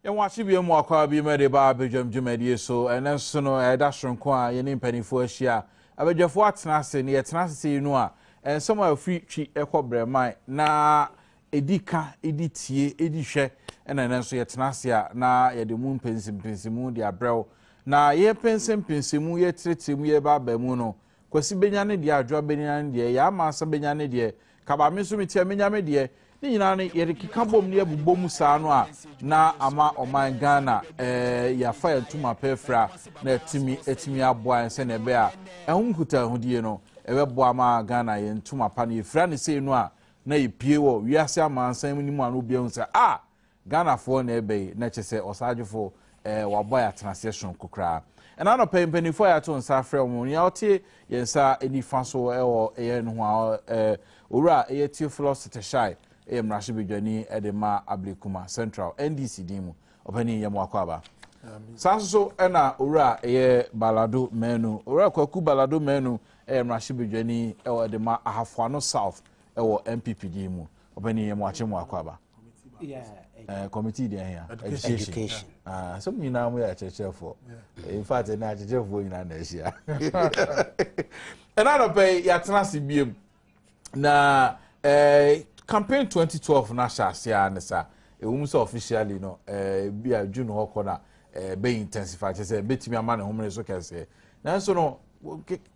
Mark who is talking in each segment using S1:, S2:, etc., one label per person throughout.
S1: Ya wachi bi mu akwa bi me de ba Badwam dwumadie so enenso no eda sonko a ye ni mpanifo ahia abadwafo atena ase ne ye tena ase no a ensem a free twi ekobreman na edika editie edihwe ena enenso ye tena ase a na ye de mu mpensimu de abrew na ye pensimu ye tretemu ye ba ba mu no kwasi benyane de adwo benyane de ya ma asa benyane de kaba me so metia menyame de ni nyina ne ye keka bom ne abubom saa no a na ama oman Ghana ya fa yantuma pefra na etimi aboa ense na ebe a ehunkuta hudie no ebe boa ma Ghana ye ntuma pa ne fra ne sei no a na yepie wo wiase amansan mu ni mu anu bia hu se Ghana fo na ebe na chese osagefo waboa ya transaction kokra ena no pempenifo ya to nsa frɛ mo ya otie yensa enifa so ewo eye no ho owura eye tie philosophy shy mrashe bidwani edema ablikuma central ndc dimu opani yemu akwaba saso ena owura eye balado menu owura kwaku balado menu mrashe bidwani edema ahafwano south ewo mpp dimu opani yemu achemu akwaba committee there here education some nyina mo ya chechefo in fact na chechefo nyina na ehia ena no pay ya tenase biem na campaign 2012 na shasia nesa so officially no bia June hokona be intensify say betimi amane homre so kese na so no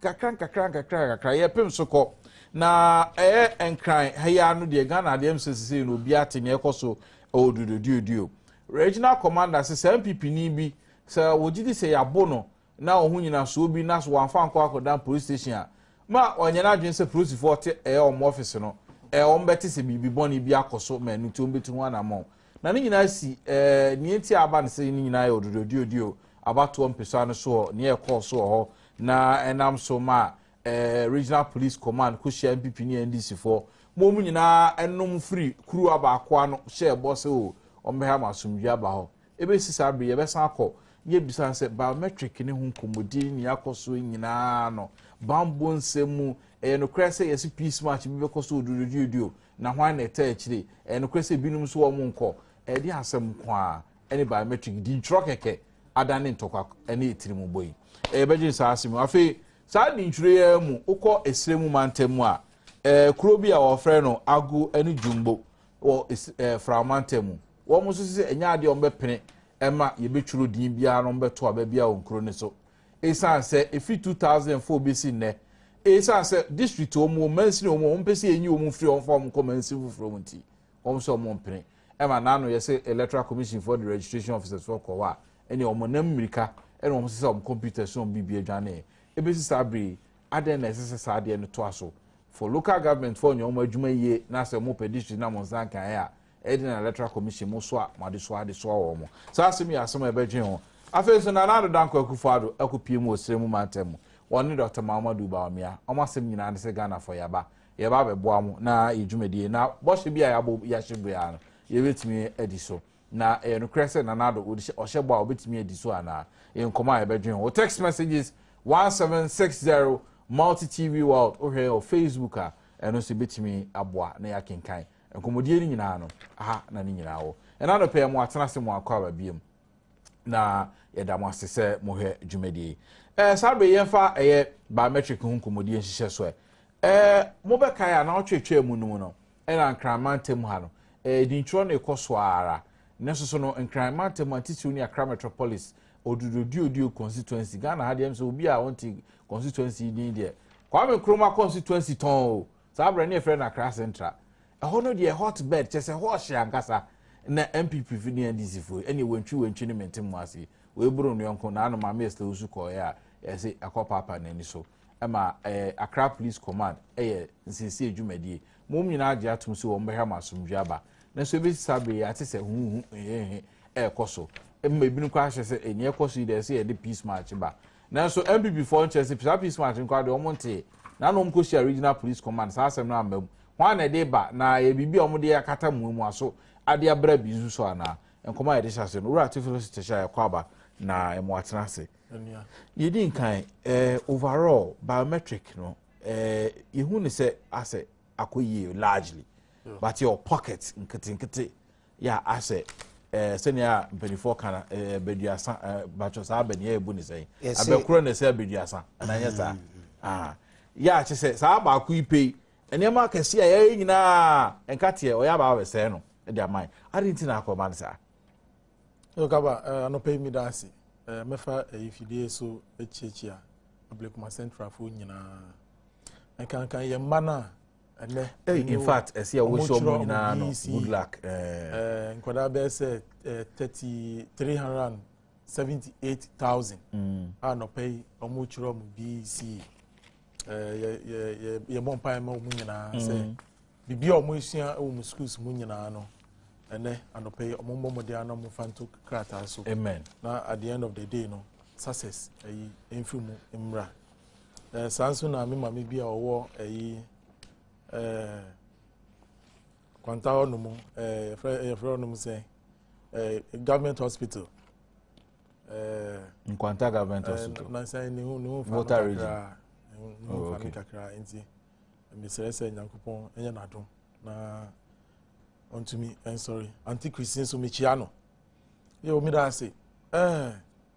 S1: kakran ye pem so ko na enkran haya no de Ghana de MCC no bia tene ekoso odudu regional commander say MPP ni bi say wogidi say yabo no na ohun nyina so bi na so wanfa anko akodan police station a ma onyana adwen say police forte omo office no ombeti se bibi boni bi akoso manu ti ombetu ho anamon na ne nyina si ni enti aba ne se ni nyina odododio abato mpeso no so ne e call so ho na enam so ma regional police command ko share MPP ni NDC for momu nyina enom free kuru abako ano share boss o ombeha masumdua aba ho ebe sisa be ye besan akọ ye bisan se biometric ne hu komodi ni akoso nyina no bambo nsemu no krese yesi peace match bi bekoso odududio na hwan na eta akire no krese binum so wo nko di asem kwa any biometric di ntro keke adane ntokwa ene etirimu boyi beje sa asimu afi sa di ntwire ya mu ukọ esremu mantemu a kuro bi a wo frɛ no agu ene jumbo wo framantemu wo mo so se enya ade o mbepene ema ye betwuro din bia no mbeto aba bia wo nkuro ne so esan se efi 2004 bisi ne esan se district omo mansi omo mpese enyi omo free on form ko mansi fufuro munti omo so omo mpene ema nano ye se electoral commission for the registration officers for kowa ene omo na mmirika ene omo se omo computer so bibia dwane ebesi sabri aden na ese sade no to aso for local government for nyo omo adwuma yie na se omo district na monsan kan ya edina electoral commission mo so a made so ade so wo mo sa asemi asema ebedwen ho afenso na nado danko akufado akupie mu osremu mantemu woni Dr. Mamadou Bawumia omasem nyina ne se Ghana for yaba beboa mu na ejumedie na bohye bia yabo yahyebu ya no yebetimi ediso na no krese na nado ohyebo a obetimi ediso ana yenkoma ebedwen ho text messages 1760 multi TV world ohwe o Facebook a eno se betimi aboa na yakenkan enkomodie ni nyina no aha na ni nyina wo ena no pe mu atena se mu akwa ba biem na yedamo asese mohwe dwumedie sabe yemfa biometric hunkomodie nhihye so mobeka ya na otwetwe mu no no ena nkramantem ha no dinchro no ekoso ara nesoso no nkramantem antiti uni Accra Metropolis odudodio constituency Ghana ha dem so obi a wonti constituency din de Kwame Nkrumah constituency ton o sabre ne frɛ na Accra Central hono de hotbed chese ho hye ankasa na MPP fi ni NDC fo ene wantwi ne mentem mu ase we buru no yonko na no ma me sta usu ko ya ese akopapa na ni so ema Accra Police Command nsisi edwumadie mom nyina age atum so wo mbehwa masomdwa aba na so be sabe ya te se hu koso ema ebinu kwa hye se enye koso de se de peace march ba na so MPP for chese peace march nkwa de omonte na no mko share regional police command sa asem na ambam hwan na de ba na ye bibi omode ya kata mu aso ade abra bizu so ana enkoma ye de hyase no ura tifilosity sha kwaba na emo atenase yedi nkan overall biometric no yehu ne se ase akoyie largely but your pockets nkete ya ase senior benefore kana beduasa bacho sa beni e bu ni sei abekro ne se beduasa na nya sa ya che se sa ba ku ipe enema akese a ye nyina enkate o ya ba we se no e dia man arinti na akoma ne sa
S2: yo kaba no pay me dasi mefa ifidie so echiechia Badwam Central fo nyina enkan ye mana
S1: in fact as you wish you nyina no good luck
S2: nkwada be say 378,000 no pay omuchiro mu BC ye bompa ma mu nyina say bibi omu esua o mu schools mu nyina no ene anope omombo modia no mu fanto krata so
S1: amen
S2: na at the end of the day no success ayi enfimu imra sanso na me mama bia owo ayi kwanta onu mu efro nu say government hospital
S1: kwanta government hospital
S2: na say ni hu
S1: water region
S2: okay kakra enti me say nyankopon enye nadom na onto me and sorry anti-christian so mechiano yo me da say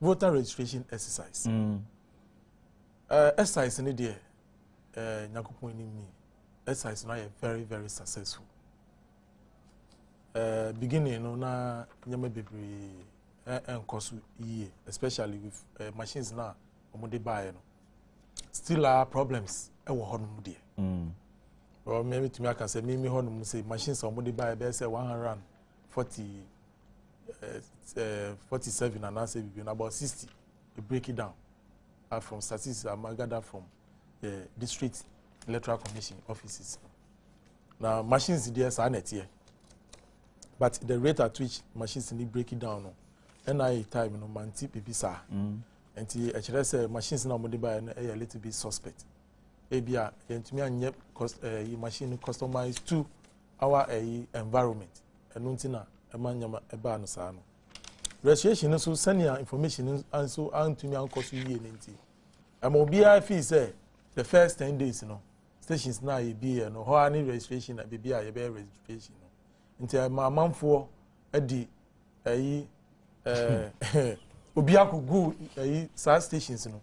S2: voter registration exercise exercise ni there nyakopon ni me exercise na very very successful beginning no na nyama bebre enkoso ye especially with machines na omode buy no still are problems e wo ho no mu there well, maybe to me, I can say, maybe honum say machines somebody buy a say 147 and I say about 60. You break it down. From statistics I gather from the district electoral commission offices. Now machines there are net here, but the rate at which machines need break it down, and I time no man tip pisa, and the say machines now somebody buy a little bit suspect. Ebia yentumi anye machine customized to our environment enunti emanyama eba no sa no registration so senior information and so antumi ankoso yie nenti amobia fee say the first 10 days no stations na ebia no ho ani registration na bibia ye be registration no nti amanfo edi obi akogu sa stations no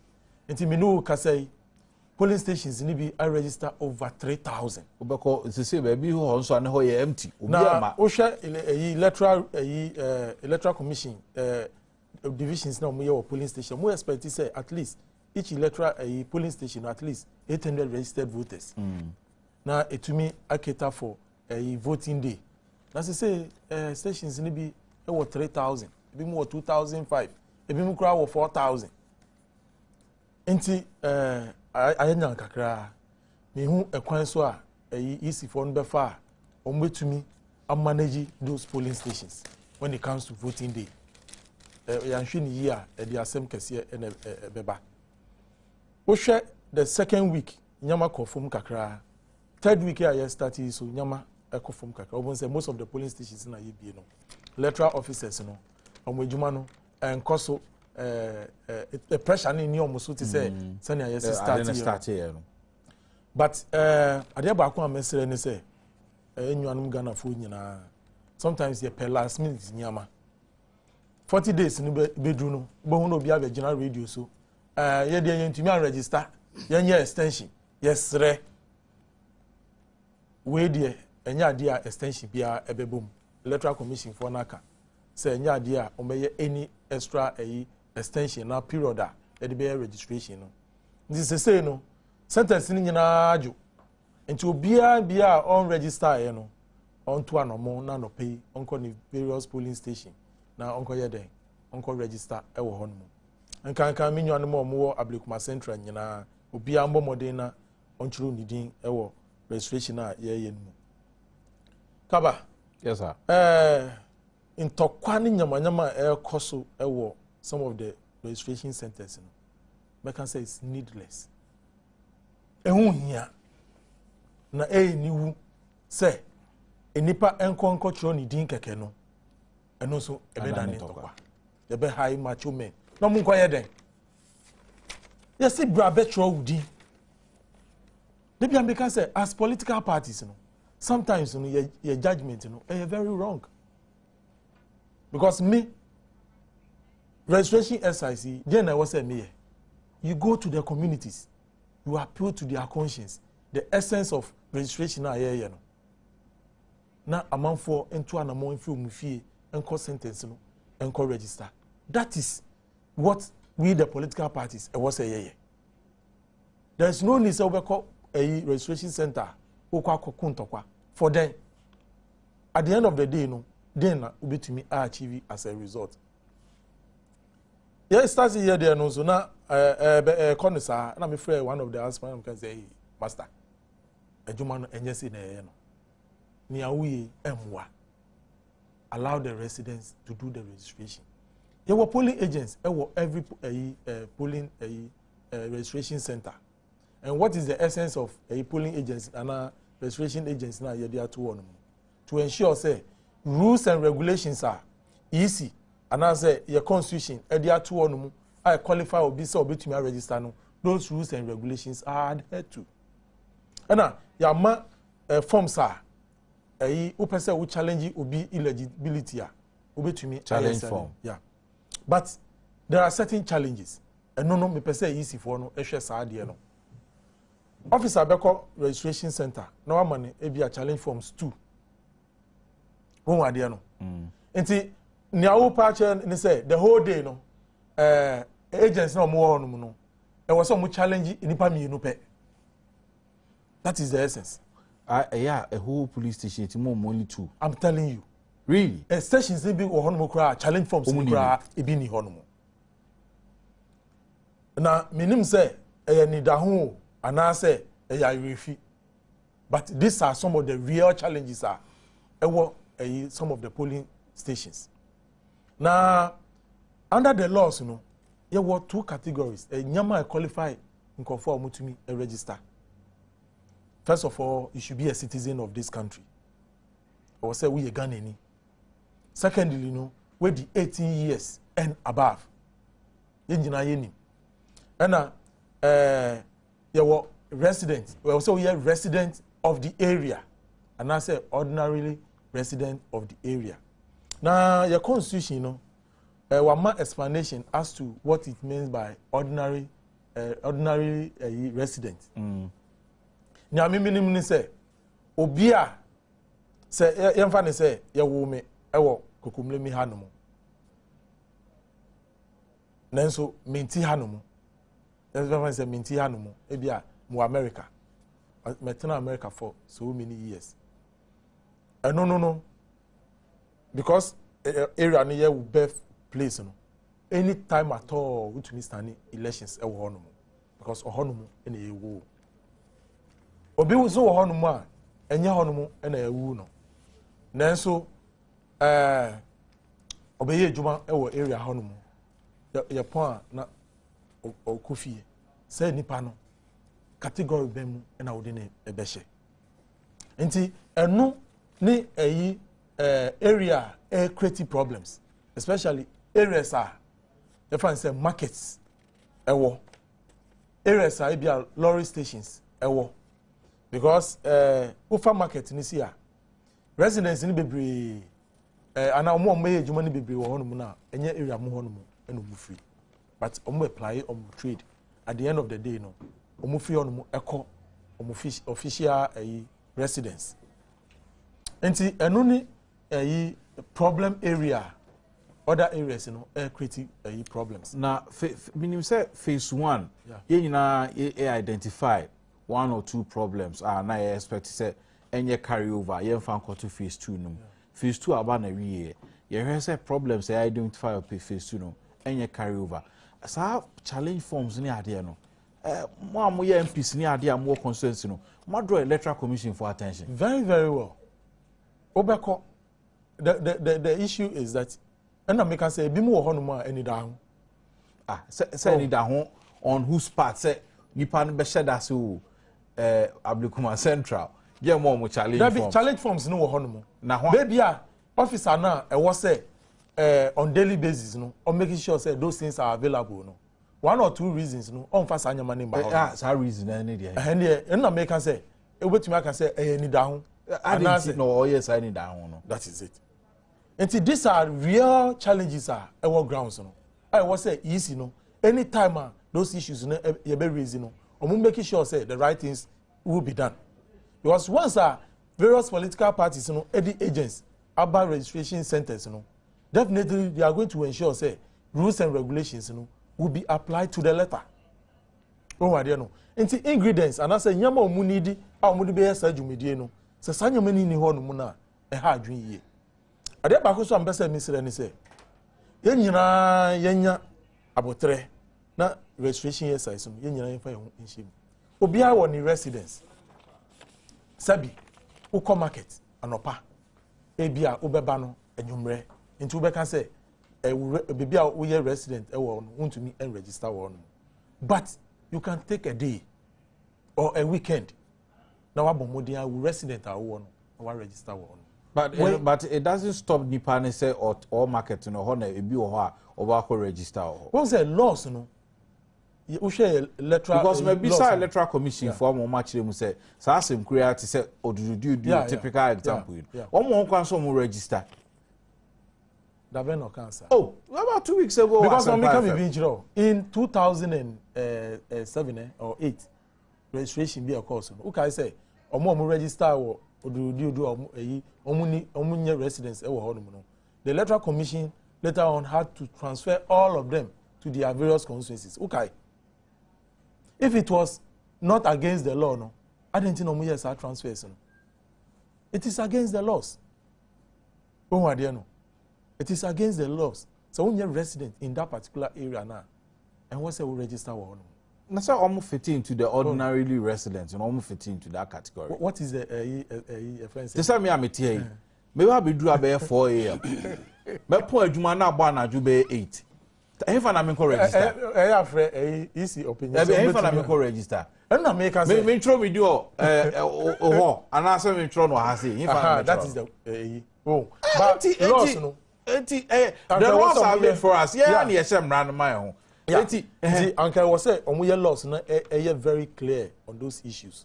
S2: nti me no kasai polling stations ni bi I register over 3,000.
S1: Obeko say baby who also and ho empty.
S2: Na ohwe electoral commission divisions na omo polling station. Mo expect say at least each electoral polling station at least 800 registered voters. Na etumi aketa for voting day. Na say stations ni bi 3,000. Ebi mo 2,500. Ebi mo kura 4,000. Enti ayenya kakra me hu ekwan so a easy for no befa ombetumi manage those polling stations when it comes to voting day yanhwe ni year the asem kese beba wo hwe the second week nyama confirm kakra third week I started so nyama confirm kakra obon say most of the polling stations na yebie no electoral officers no omwedwuma no enkoso the pressure ni almost to say senior yes start here but ade ba ko amesere ni say enwanum Ghana fo nyina sometimes ye per last minute nyama 40 days ni bedru no bo hu no bia be general radio so ye de yentumi an register ye extension yes re we de enya ade a extension bia ebebom electoral commission for naka say enya ade a omeye any extra extension na period a the be registration no this say no sentence ni nyina ajo nti obia bia on register ye no on to anomo na no pay onko ni various polling station na onko ye den onko register e wo ho no nkan minyo no mo wo Badwam Central nyina obia mbo modern na onchiro ni din e wo registration a ye no kaba
S1: yes sir
S2: intokwa ni nyamanyama e koso e wo some of the registration centers no I can say it's needless ehun hia na niwu say enipa enkonko chiro ni din keke no eno so ebeda ni tokwa ye be high macho men no mu nko ye den ye see bra betro wudi they be am say as political parties no sometimes no your judgment no very wrong because me registration SIC then I was say me you go to the communities, you appeal to their conscience, the essence of registration na here no na amanfo into an amount film fee and cause sentence no and call register. That is what we the political parties was say. There is no need to call a registration center for them. At the end of the day, no, then will be to me achieve as a result. Yeah, starts here there no so now connoisseur and I'm afraid one of the husband can say master a Juman and yes in a near we allow the residents to do the registration. There were polling agents at every polling registration center. And what is the essence of a polling agents and registration agents now here there to ensure say rules and regulations are easy and I say your constitution there to I qualify or be so to me register no those rules and regulations are adhered to. And now your ma forms are open say we challenge will be illegibility obe to me
S1: challenge form.
S2: Yeah. But there are certain challenges. And no me per se easy for no ehwe saa de no. Officer beko registration center na wa mane e bia challenge forms 2. Won wa de no. Enti ni awo pa che ni say the whole day no agents na mo wo no no. E was some challenge nipa mi no pe. That is the essence.
S1: Yeah, a whole police station it's more only 2.
S2: I'm telling you.
S1: Really?
S2: A stations they be ohono kra challenge forms kra e bi ni hono. Na minim say ni da ho ana say ya refi. But these are some of the real challenges are some of the polling stations. Now under the laws you know there were 2 categories. Nyama qualify in conform to me a register. First of all, you should be a citizen of this country. I will say we a Ghanaian. Secondly, you know, we the 18 years and above. And you were resident. We also we are resident of the area, and I say ordinarily resident of the area. Now your constitution, you know, one more explanation as to what it means by ordinary resident. Nya me minim say obia say yemfa ne say ye wo me ewo kokomle mi hanom nanso menti hanom yemfa say menti hanom e bia mo America metena America for so many years no because area ne ye birth place no any time at all which me stand elections ewo honom because ohonom ene ye wo obi wo so honom a enye honom na ewu no nanso obeye adwuma ewo area honom ye pon na okofie say nipa no category bemu na wo de ne ebehye nti enu ni area create problems especially areas are the fan say markets ewo areas are be lorry stations ewo because ufa market ni see residents ni bebre ana omo meye adwuma ni bebre wo hono mu na enye area mu hono mu eno mu free but omo apply omo trade at the end of the day no omo free hono mu eko omo official residents enti eno ni problem area other areas you know create problems
S1: na minim say phase 1 ye nyina identify 1 or 2 problems na I expect say any carry over ye fan to phase 2 no phase 2 aba na wiye ye hear say problems I identify of phase 2 no any carry over sa challenge forms ni ade no mo am ye MPs ni ade am wo constituency no mo draw electoral commission for attention
S2: very very well obeko the issue is that and I can say bi mo ho no ma any down
S1: say any down on whose part say nipa no be sheda so Ablikuma Central ye mo challenge forms
S2: that challenge forms no wo ho no mo na baby a officer na e wo say on daily basis no or making sure say those things are available no 1 or 2 reasons no on fa sanya mani ba
S1: that reason any there
S2: and I can say e wetumi aka say any down
S1: I didn't know yes I need down no
S2: that is it And these are real challenges our grounds. No, I was say easy. No, anytime those issues you be raising. No, I'm making sure say the right things will be done. Because once various political parties, any agents, about registration centers, definitely they are going to ensure say rules and regulations, will be applied to the letter. Oh, I don't know. Into ingredients, and I say nyama omunidi, omudi be yesa jumidie no. Se sanya mani ni ho no mu na e ha adwen yie. Ade ba ko so ambese misire ni say. Ye nyina yenya abotre na registration exercise no ye nyina yefa ye ho nhim. Obi a wo ni residence. Sabi, uko market anopa. Ebi a obeba no enwumre. Nti ubeka say bebi a wo ye resident e wo no untumi en register wo no. But you can take a day or a weekend. Now, I'm resident at one, or register one.
S1: But it doesn't stop Nipane say or market no honor a be or register.
S2: What's the loss? No, you share electoral
S1: because maybe say electoral commission form or match them say so some create to say or do typical example. One more can some register.
S2: That no cancer.
S1: Oh, about 2 weeks ago.
S2: Because I'm becoming in 2007 or 8, registration be a course. Okay, I say, or more register or do residence. The electoral commission later on had to transfer all of them to their various constituencies. Okay. If it was not against the law, no, I didn't know yes transfers. It is against the laws. Oh, I don't know. It is against the laws. So when you're resident in that particular area now, and what's the register one?
S1: That's why almost fitting to the ordinarily residents and almost fitting to that category.
S2: What is the offense?
S1: This time I'm here. Maybe I'll be do about 4 a.m. But poor Jumana Bana Jube 8. If I'm in register,
S2: I have easy opinion.
S1: If I'm in register,
S2: and I make us
S1: me throw video and answer me throw no hasi.
S2: That is the oh, but laws no.
S1: The laws are made for us. Yeah, and yes, I'm running my own.
S2: Uncle was say, on we laws, very clear on those issues.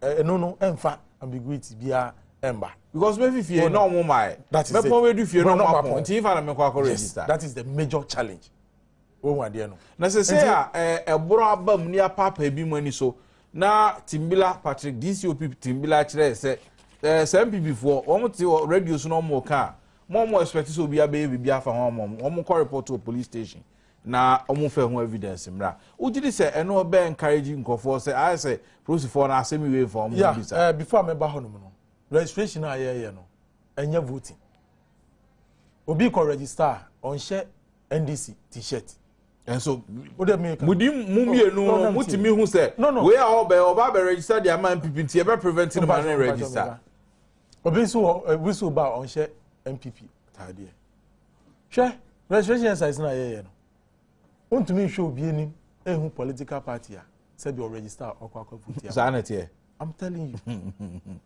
S2: No, in fact, ambiguity be a ember.
S1: Because maybe if you know my,
S2: that is
S1: if you know my point, if I'm register,
S2: that is the major challenge. Oh, my dear, no.
S1: Necessary a brabum near Papa be money so. Now, Timbila Patrick, DCOP Timbila say, some people before almost reduce no more car. More expected to be a baby be for home, more report to a police station. Now, almost fair evidence. Would you say, and no bear encouraging for say, I say, proceed for an assembly way for
S2: yeah, before I'm about registration, I hear no, and you're voting. Obi can register on share NDC T-shirt.
S1: And so,
S2: would you no,
S1: what to me who said, no, we are all by register the amount of people ever preventing the man register.
S2: Obi so whistle about on share MPP. Idea. Share registration exercise na here no. Want to me show be any political party said you register or vote.
S1: Sanity.
S2: I'm telling you.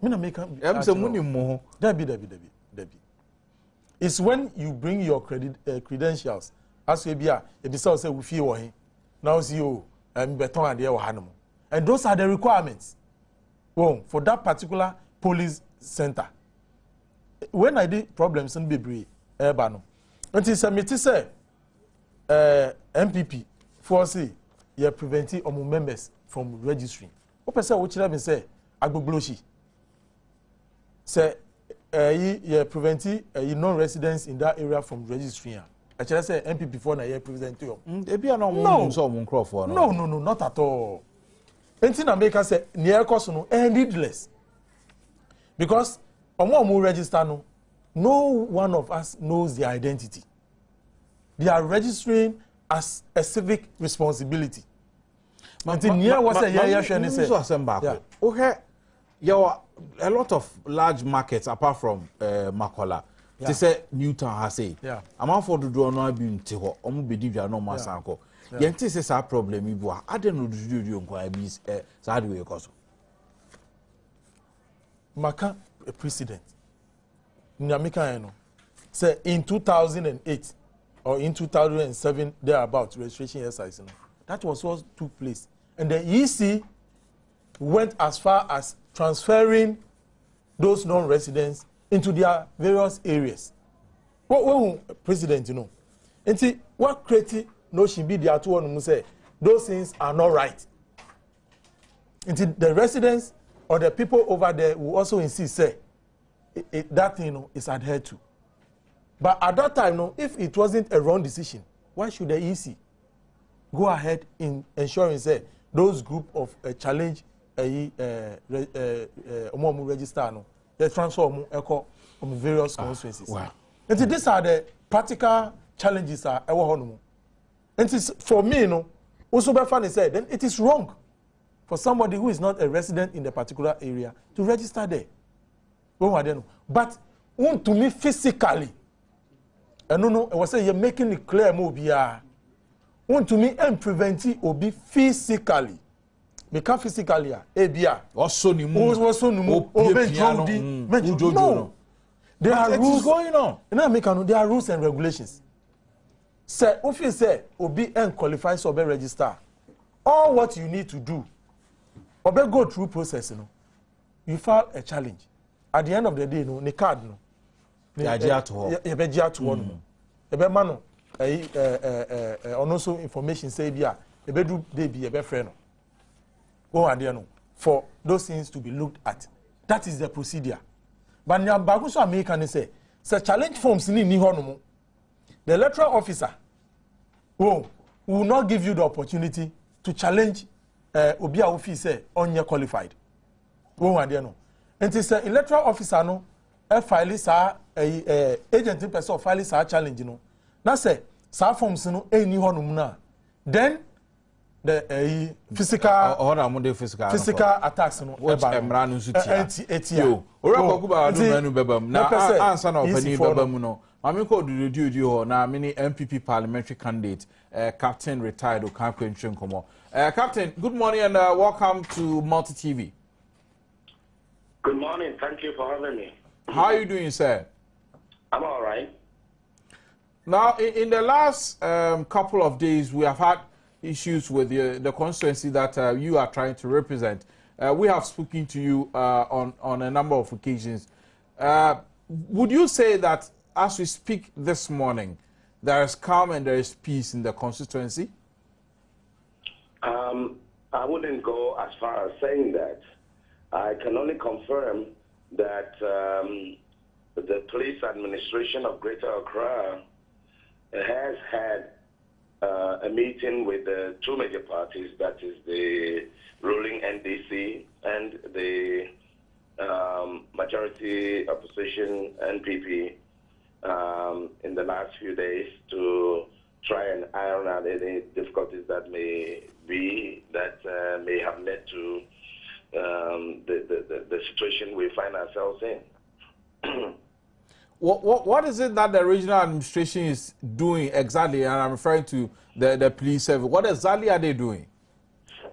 S2: Me na make
S1: am say money more.
S2: Debbie. It's when you bring your credentials as we be say we feel here. Now see you beton ade wa hanom. And those are the requirements. Well, for that particular police center. When I did problems in Bibri, Ebano, until Samiti say, MPP, for say, you're preventing members from registering. What person which have been say, Agbogloshi, say, you're preventing non-residents in that area from registering. Actually, I say MPP for na preventing you. No, not at all. Anything I make us say, near cost no, needless. Because Omo register no one of us knows their identity. They are registering as a civic responsibility. Okay,
S1: there are a lot of large markets apart from Makola. They say Newtown has say. I'm out for the door no be ntiho. Omo bedi bia no masanko. Yenti say sa problem ibu a ade no do nko abi sa de we koso.
S2: Maka a precedent. Nyamika say in 2008 or in 2007 thereabout registration exercise. That was what took place. And the EC went as far as transferring those non-residents into their various areas. What president, you know? And see, what creative notion be the at one say those things are not right. And the residents or the people over there will also insist say that thing, you know, is adhered to. But at that time, no, if it wasn't a wrong decision, why should the EC go ahead in ensuring say those group of challenge register no, they transfer echo various constituencies.
S1: Wow.
S2: And these are the practical challenges are and for me, you know, also by funny said, then it is wrong for somebody who is not a resident in the particular area to register there. But to me physically, and no, I was saying you're making it clear, Mobia. To me and prevent it or be physically. Because physically, ABR.
S1: Also, no.
S2: There are rules
S1: going on.
S2: There are rules and regulations. Say, if you say, Obi and qualifies or be register, all what you need to do, or be go through process, you know, you file a challenge. At the end of the day, no, the card, no. Also information say bia e be do dey be e be friend no for those things to be looked at. That is the procedure. But nya bagu so American say challenge forms ni hono the electoral officer will not give you the opportunity to challenge obi a office say onye qualified no. And it's the electoral officer no file sa agent person file sa challenge no. Now say some forms no any honum na then the physical attacks no
S1: which emranu sutia ora kokuba adu manu bebam na answer na opani bebam no mami ko dudu ho na mini MPP parliamentary candidate Captain retired Okankwe Ntwenkomo. Captain, good morning and welcome to Multi TV.
S3: Good morning, thank you for having me.
S1: How are you doing, sir?
S3: I'm all right.
S1: Now, in the last couple of days, we have had issues with the constituency that you are trying to represent. We have spoken to you on a number of occasions. Would you say that as we speak this morning, there is calm and there is peace in the constituency?
S3: I wouldn't go as far as saying that. I can only confirm that the police administration of Greater Accra has had a meeting with the two major parties, that is the ruling NDC and the majority opposition NPP in the last few days to try and iron out any difficulties that may have led to the situation we find ourselves in.
S1: What is it that the regional administration is doing exactly? And I'm referring to the police service. What exactly are they doing?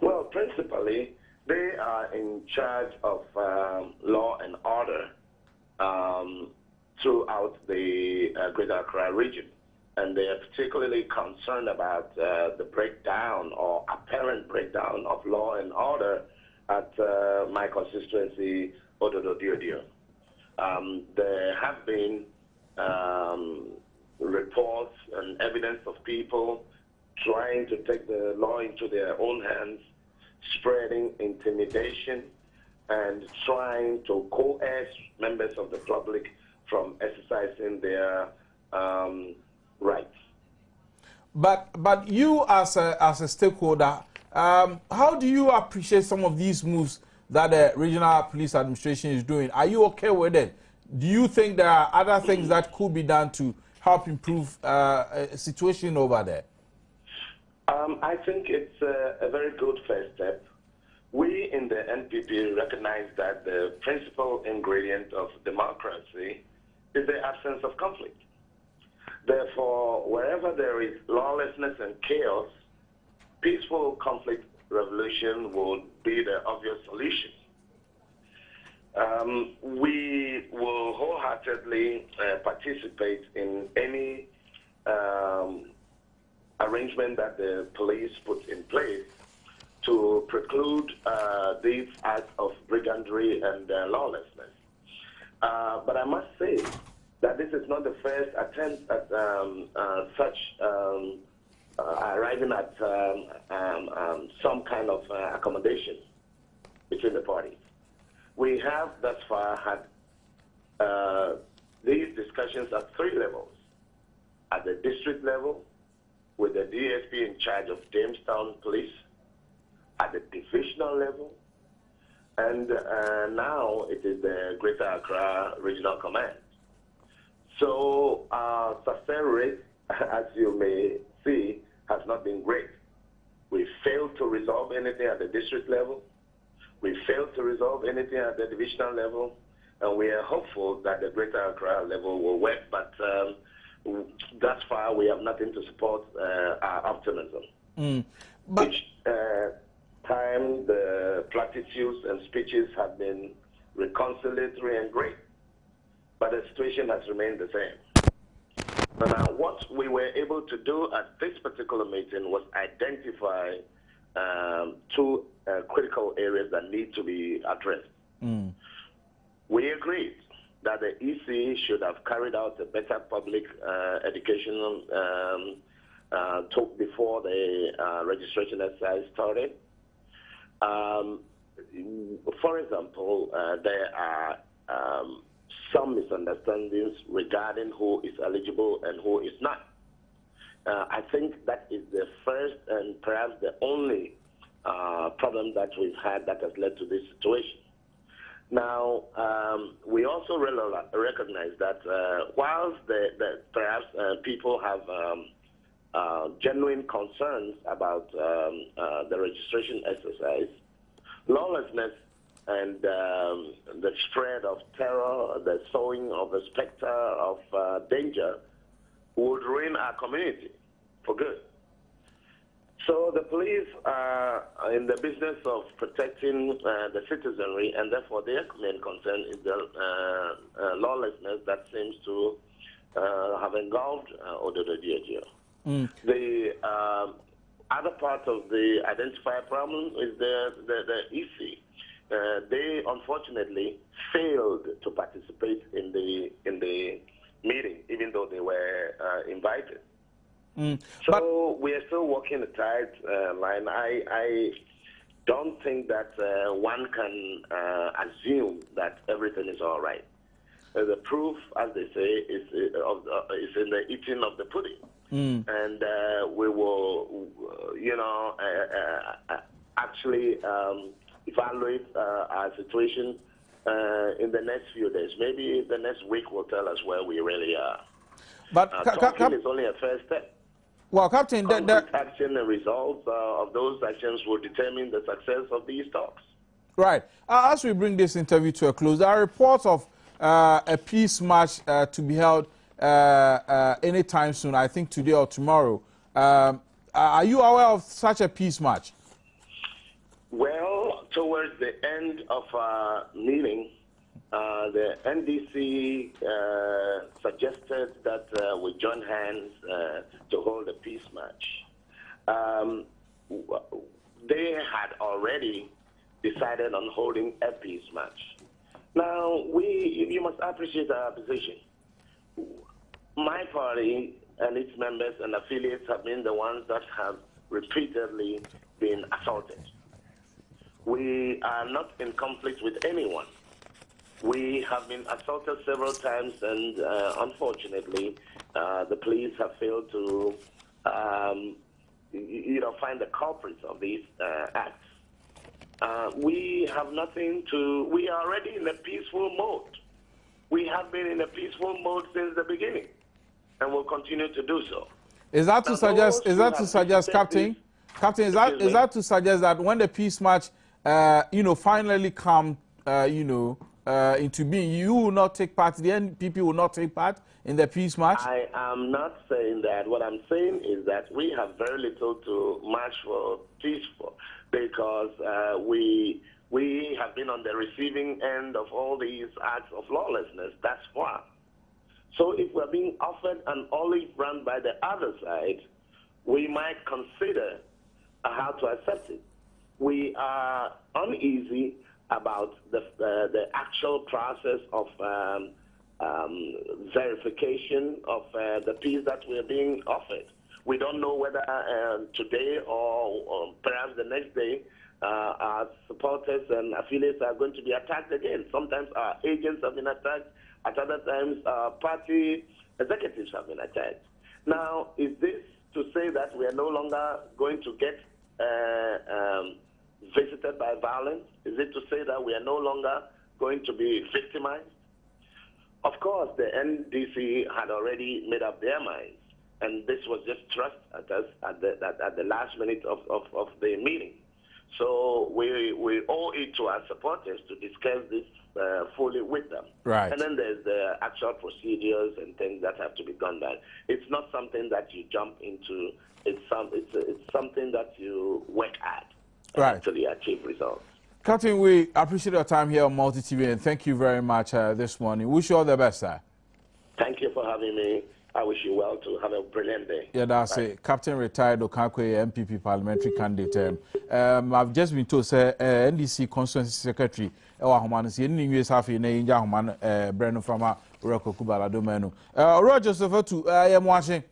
S3: Well, principally, they are in charge of law and order throughout the Greater Accra region. And they are particularly concerned about the breakdown or apparent breakdown of law and order at my constituency, Ododo-Diodio. There have been reports and evidence of people trying to take the law into their own hands, spreading intimidation, and trying to coerce members of the public from exercising their rights.
S1: But you as a stakeholder, how do you appreciate some of these moves that the regional police administration is doing? Are you okay with it? Do you think there are other things that could be done to help improve a situation over there?
S3: I think it's a very good first step. We in the NPP recognize that the principal ingredient of democracy is the absence of conflict. Therefore, wherever there is lawlessness and chaos, peaceful conflict resolution would be the obvious solution. We will wholeheartedly participate in any arrangement that the police puts in place to preclude these acts of brigandry and lawlessness. But I must say that this is not the first attempt at such arriving at some kind of accommodation between the parties. We have thus far had these discussions at 3 levels. At the district level, with the DSP in charge of Jamestown Police, at the divisional level, and now it is the Greater Accra Regional Command. So success rate, as you may see, has not been great. We failed to resolve anything at the district level. We failed to resolve anything at the divisional level. And we are hopeful that the Greater Accra level will work. But thus far, we have nothing to support our optimism.
S1: But
S3: each time, the platitudes and speeches have been reconciliatory and great. But the situation has remained the same. Now, what we were able to do at this particular meeting was identify 2 critical areas that need to be addressed. We agreed that the EC should have carried out a better public educational talk before the registration exercise started. For example, there are some misunderstandings regarding who is eligible and who is not. I think that is the first and perhaps the only problem that we've had that has led to this situation. Now, we also recognize that whilst perhaps people have genuine concerns about the registration exercise, lawlessness and the spread of terror, the sowing of a specter of danger would ruin our community for good. So the police are in the business of protecting the citizenry, and therefore their main concern is the lawlessness that seems to have engulfed Ododo Diageo. The other part of the identified problem is the EC. They unfortunately failed to participate in the meeting, even though they were invited. So we are still walking a tight line. I don't think that one can assume that everything is all right. The proof, as they say, is in the eating of the pudding. And we will, actually evaluate our situation in the next few days. Maybe the next week will tell us where we really are. But talking is only a first step.
S1: Well, Captain,
S3: action and results of those actions will determine the success of these talks.
S1: Right. As we bring this interview to a close, there are reports of a peace march to be held anytime soon, I think today or tomorrow. Are you aware of such a peace march?
S3: Well, towards the end of our meeting, the NDC suggested that we join hands to hold a peace march. They had already decided on holding a peace march. Now, you must appreciate our position. My party and its members and affiliates have been the ones that have repeatedly been assaulted. We are not in conflict with anyone. We have been assaulted several times, and unfortunately, the police have failed to, find the culprits of these acts. We have nothing to. We are already in a peaceful mode. We have been in a peaceful mode since the beginning, and will continue to do so.
S1: Is that to suggest? Is that to suggest, Captain? Captain, is that to suggest that when the peace march, finally come, into being, you will not take part, the NPP will not take part in the peace march?
S3: I am not saying that. What I'm saying is that we have very little to march for peace for, because we have been on the receiving end of all these acts of lawlessness thus far. So if we're being offered an olive branch by the other side, we might consider how to accept it. We are uneasy about the actual process of verification of the peace that we're being offered. We don't know whether today or perhaps the next day our supporters and affiliates are going to be attacked again. Sometimes our agents have been attacked. At other times, our party executives have been attacked. Now, is this to say that we are no longer going to get visited by violence? Is it to say that we are no longer going to be victimized? Of course, the NDC had already made up their minds, and this was just thrust at us at the last minute of the meeting. So we owe it to our supporters to discuss this fully with them.
S1: Right.
S3: And then there's the actual procedures and things that have to be done. That it's not something that you jump into. It's something that you work at until you achieve results.
S1: Captain, we appreciate your time here on Multi TV, and thank you very much this morning. Wish you all the best, sir.
S3: Thank you for having me. I wish you well to have a brilliant day.
S1: Yeah, that's it. Captain retired Okankwe, MPP parliamentary candidate. I've just been told, say, NDC constituency secretary, Humanity, in US half in India, Human, Brennan from Rocco Kubala Domeno. Roger Sofotu, I am watching.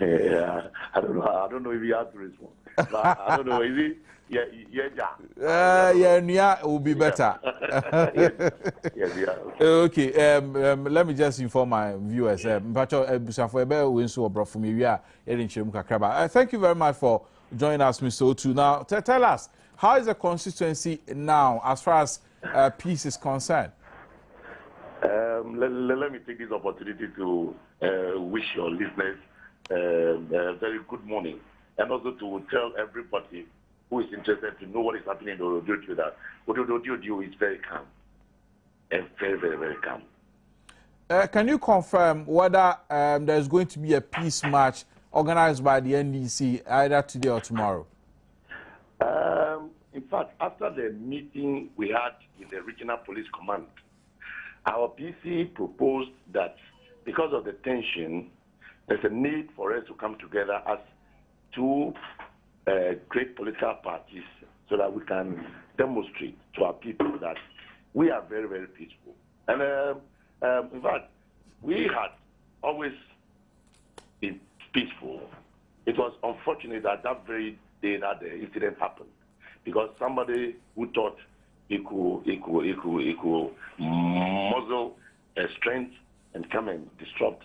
S4: Yeah, I don't know if he has to respond. But I don't know, is he?
S1: Yeah, will be better.
S4: Yeah.
S1: Okay, let me just inform my viewers. Thank you very much for joining us, Mr. Otu. Now, tell us, how is the constituency now as far as peace is concerned?
S4: Let me take this opportunity to wish your listeners a very good morning, and also to tell everybody who is interested to know what is happening in Ododio that Ododio is very calm, and very, very, very calm.
S1: Can you confirm whether there's going to be a peace march organized by the NDC either today or tomorrow?
S4: In fact, after the meeting we had with the regional police command, our PC proposed that because of the tension, there's a need for us to come together as two great political parties so that we can demonstrate to our people that we are very, very peaceful. And in fact, we had always been peaceful. It was unfortunate that very day that the incident happened, because somebody who thought he could muzzle strength and come and disrupt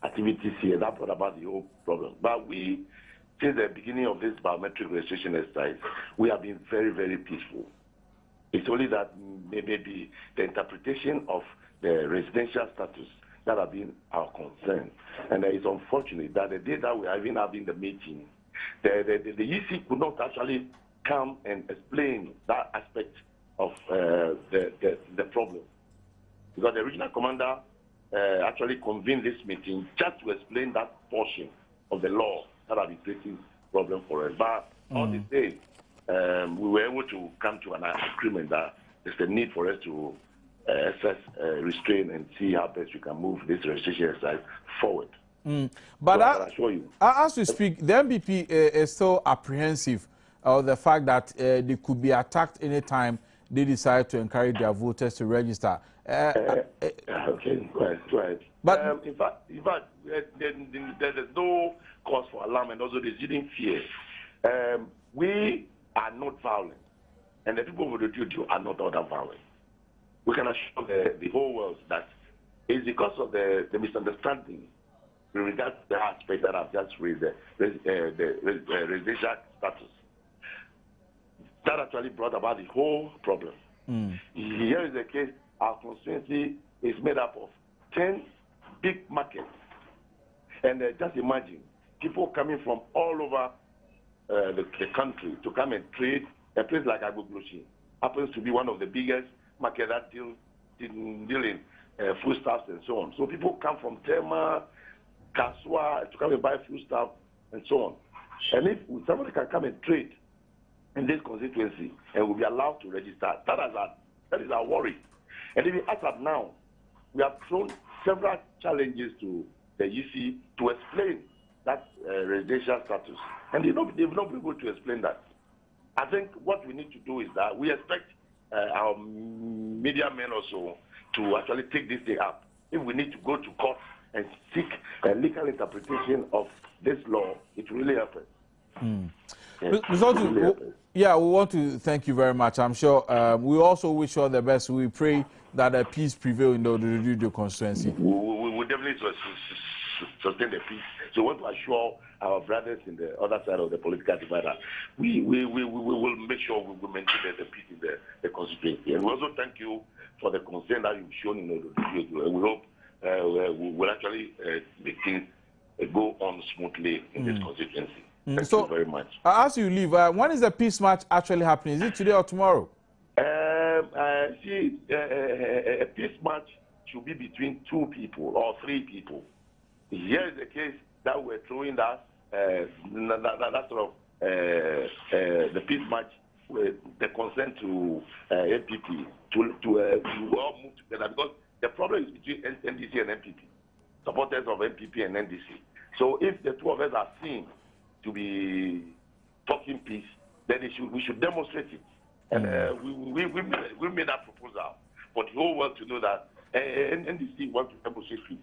S4: activities here, that brought about the whole problem. But we, since the beginning of this biometric registration exercise, we have been very, very peaceful. It's only that maybe the interpretation of the residential status that have been our concern. And it's unfortunate that the day that we are even having the meeting, the EC could not actually come and explain that aspect of the problem. Because the regional commander actually convened this meeting just to explain that portion of the law that have been creating problem for us. But on this day, we were able to come to an agreement that there's a need for us to assess, restrain, and see how best we can move this registration exercise forward.
S1: But
S4: so I can assure you,
S1: as we speak, the MPP is still apprehensive of the fact that they could be attacked anytime they decide to encourage their voters to register.
S4: Okay, go ahead. But in fact, there's no cause for alarm, and also there's no fear. We are not violent, and the people of the Ododio are not other violent. We can assure the whole world that it's because of the misunderstanding in regard to the aspect that I've just raised, the residential status, that actually brought about the whole problem. Here is the case. Our constituency is made up of 10 big markets. And just imagine, people coming from all over the country to come and trade. A place like Agbogloshi happens to be one of the biggest markets that deal in foodstuffs and so on. So people come from Tema, Kaswa to come and buy foodstuffs and so on. And if somebody can come and trade in this constituency and will be allowed to register, that is our worry. And even as of now, we have thrown several challenges to the EC to explain that residential status. And they've not been able to explain that. I think what we need to do is that we expect our media men also to actually take this thing up. if we need to go to court and seek a legal interpretation of this law, it will really help us.
S1: Yeah, we want to thank you very much. I'm sure we also wish you all the best. We pray that a peace prevail in the constituency.
S4: We definitely sustain the peace. So we want to assure our brothers in the other side of the political divide that we will make sure we will maintain the peace in the constituency. And we also thank you for the concern that you've shown in the video. And we hope we will actually make things go on smoothly in this constituency. Thank you very much.
S1: As you leave, when is the peace march actually happening? Is it today or tomorrow?
S4: See, a peace march should be between 2 people or 3 people. Here is the case that we're throwing that sort of the peace march with the consent to NPP to all move together, because the problem is between NDC and NPP, supporters of NPP and NDC. So if the 2 of us are seen to be talking peace, then we should demonstrate it. And we made that proposal for the whole world to know that NDC wants to demonstrate peace.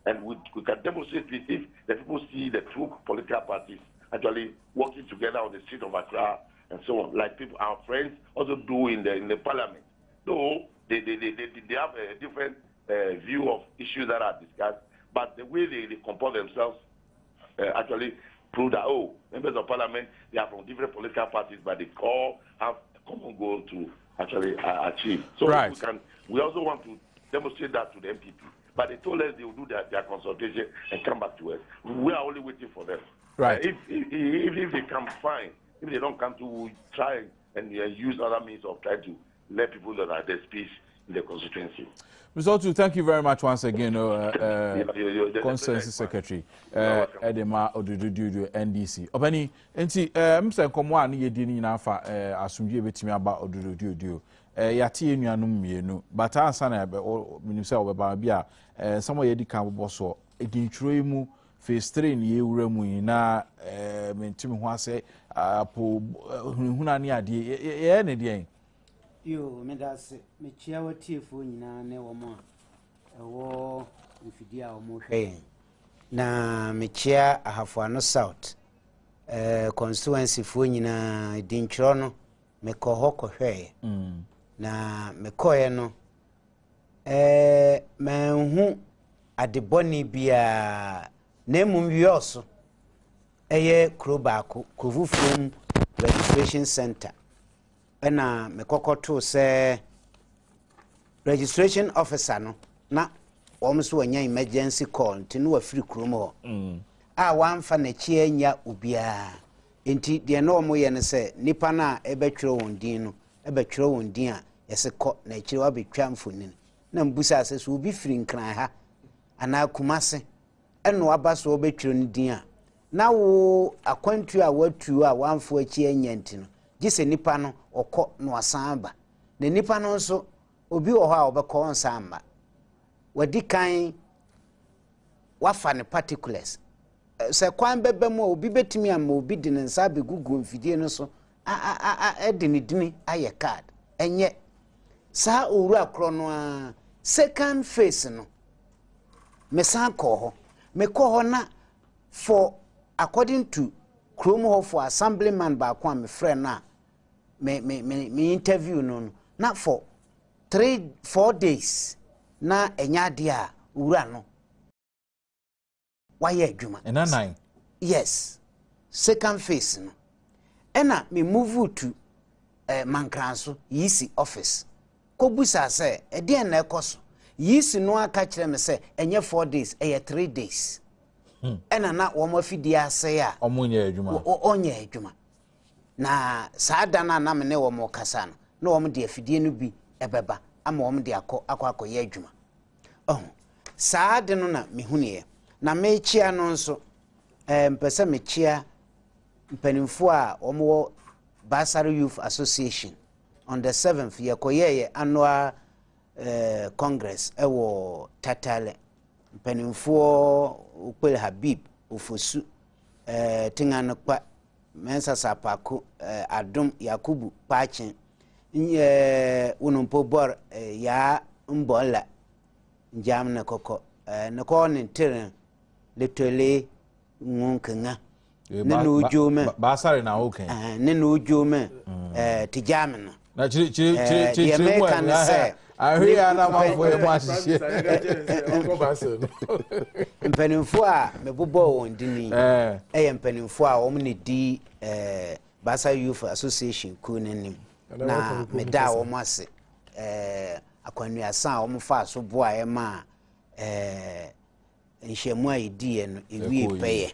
S4: And we can demonstrate peace if the people see the 2 political parties actually working together on the street of Accra and so on, like people, our friends also do in the parliament. Though they have a different view of issues that are discussed, but the way they compose themselves actually prove that, members of parliament, they are from different political parties, but they all have a common goal to actually achieve. So we also want to demonstrate that to the MPP. But they told us they will do their consultation and come back to us. We are only waiting for them.
S1: Right.
S4: If they come, fine. If they don't come, to try and use other means of trying to let people know that there's peace in the constituency.
S1: Mr. Otu, thank you very much once again, Constituency Secretary, Edema Odududu NDC. Obani, enti, Mr. Nkomwa ni yedini inafa asumdie betimi aba Odududu. Yati enuanum mienu, but ansa na minimse obeba bia samo yedi kan boso edintro mu phase 3 ni ewura mu na mentimi ho ase apo hunhuna ni ade ye ne de.
S5: Yo, medase mechia watiefo nyina ne womo ewo mfidia omo hwe na mechia Ahafo South constituency fo nyina dintro no mekoho kohwe na mekoye no manhu adeboni bia na mumwioso eye krobaako Kovufum registration center ena mekokoto se registration officer no na womso wanya emergency call ntinu wa free krom ho a wamfa na chie nya ubia enti de na omo ye ne se nipa na ebetwere won din no ebetwere won din a yese ko na chire wa betwa mfonin na mbusa ase so obi free nkran ha ana kumase eno waba so obetwere no din a na wo akwantu a watu a wamfo achi anya ntino gise nipa no okọ no asamba na nipa no nso obi wo ho a obekọ nsamba wadi kan wafa ne particulars se kwan bebe mu obi betimi ama obi di ne nsa begugu mfidie no so edini aye card enye sa oru akro no a second phase no mesan ko ho na for according to Chrome ho for assemblyman ba kwa me friend na me interview no na for 3-4 days na enya de a ura no why adwuma
S1: and 9
S5: yes second phase no ena me move to Mankranso yisi office ko busa se e de na ekoso yisi no aka kire me se enye 4 days 3 days ena na wo mafidi ase a
S1: omunye adwuma
S5: onye adwuma na saada na me ne wo mo kasa no na wo de afidie no bi ebeba ama wo de akọ ye adwuma saade no na mehuniye na mechia no nso mpesa mechia mpanimfo a wo Basari Youth Association on the 7th yekoyeye annual congress ewo Tatale mpanimfo Ukwel Habib Ufosu tingano kwa Mensa Sapako Adom Yakubu Pachin unumpobor ya mbola jam na koko na ko ne tere le tole ngunkenga ne no jome
S1: basare na okay
S5: ne no jome ti jam no
S1: na chiri mo ahwe ya na mafo e mo ahihie
S5: mpanimfo a mebobɔ wɔn dini ɛyɛ mpanimfo a wɔn ne di Basa Youth Association kunenim na meda wɔn ase akwanuasa a wɔn fa so boa e ma nhyiamu a yedi no ewie pɛyɛ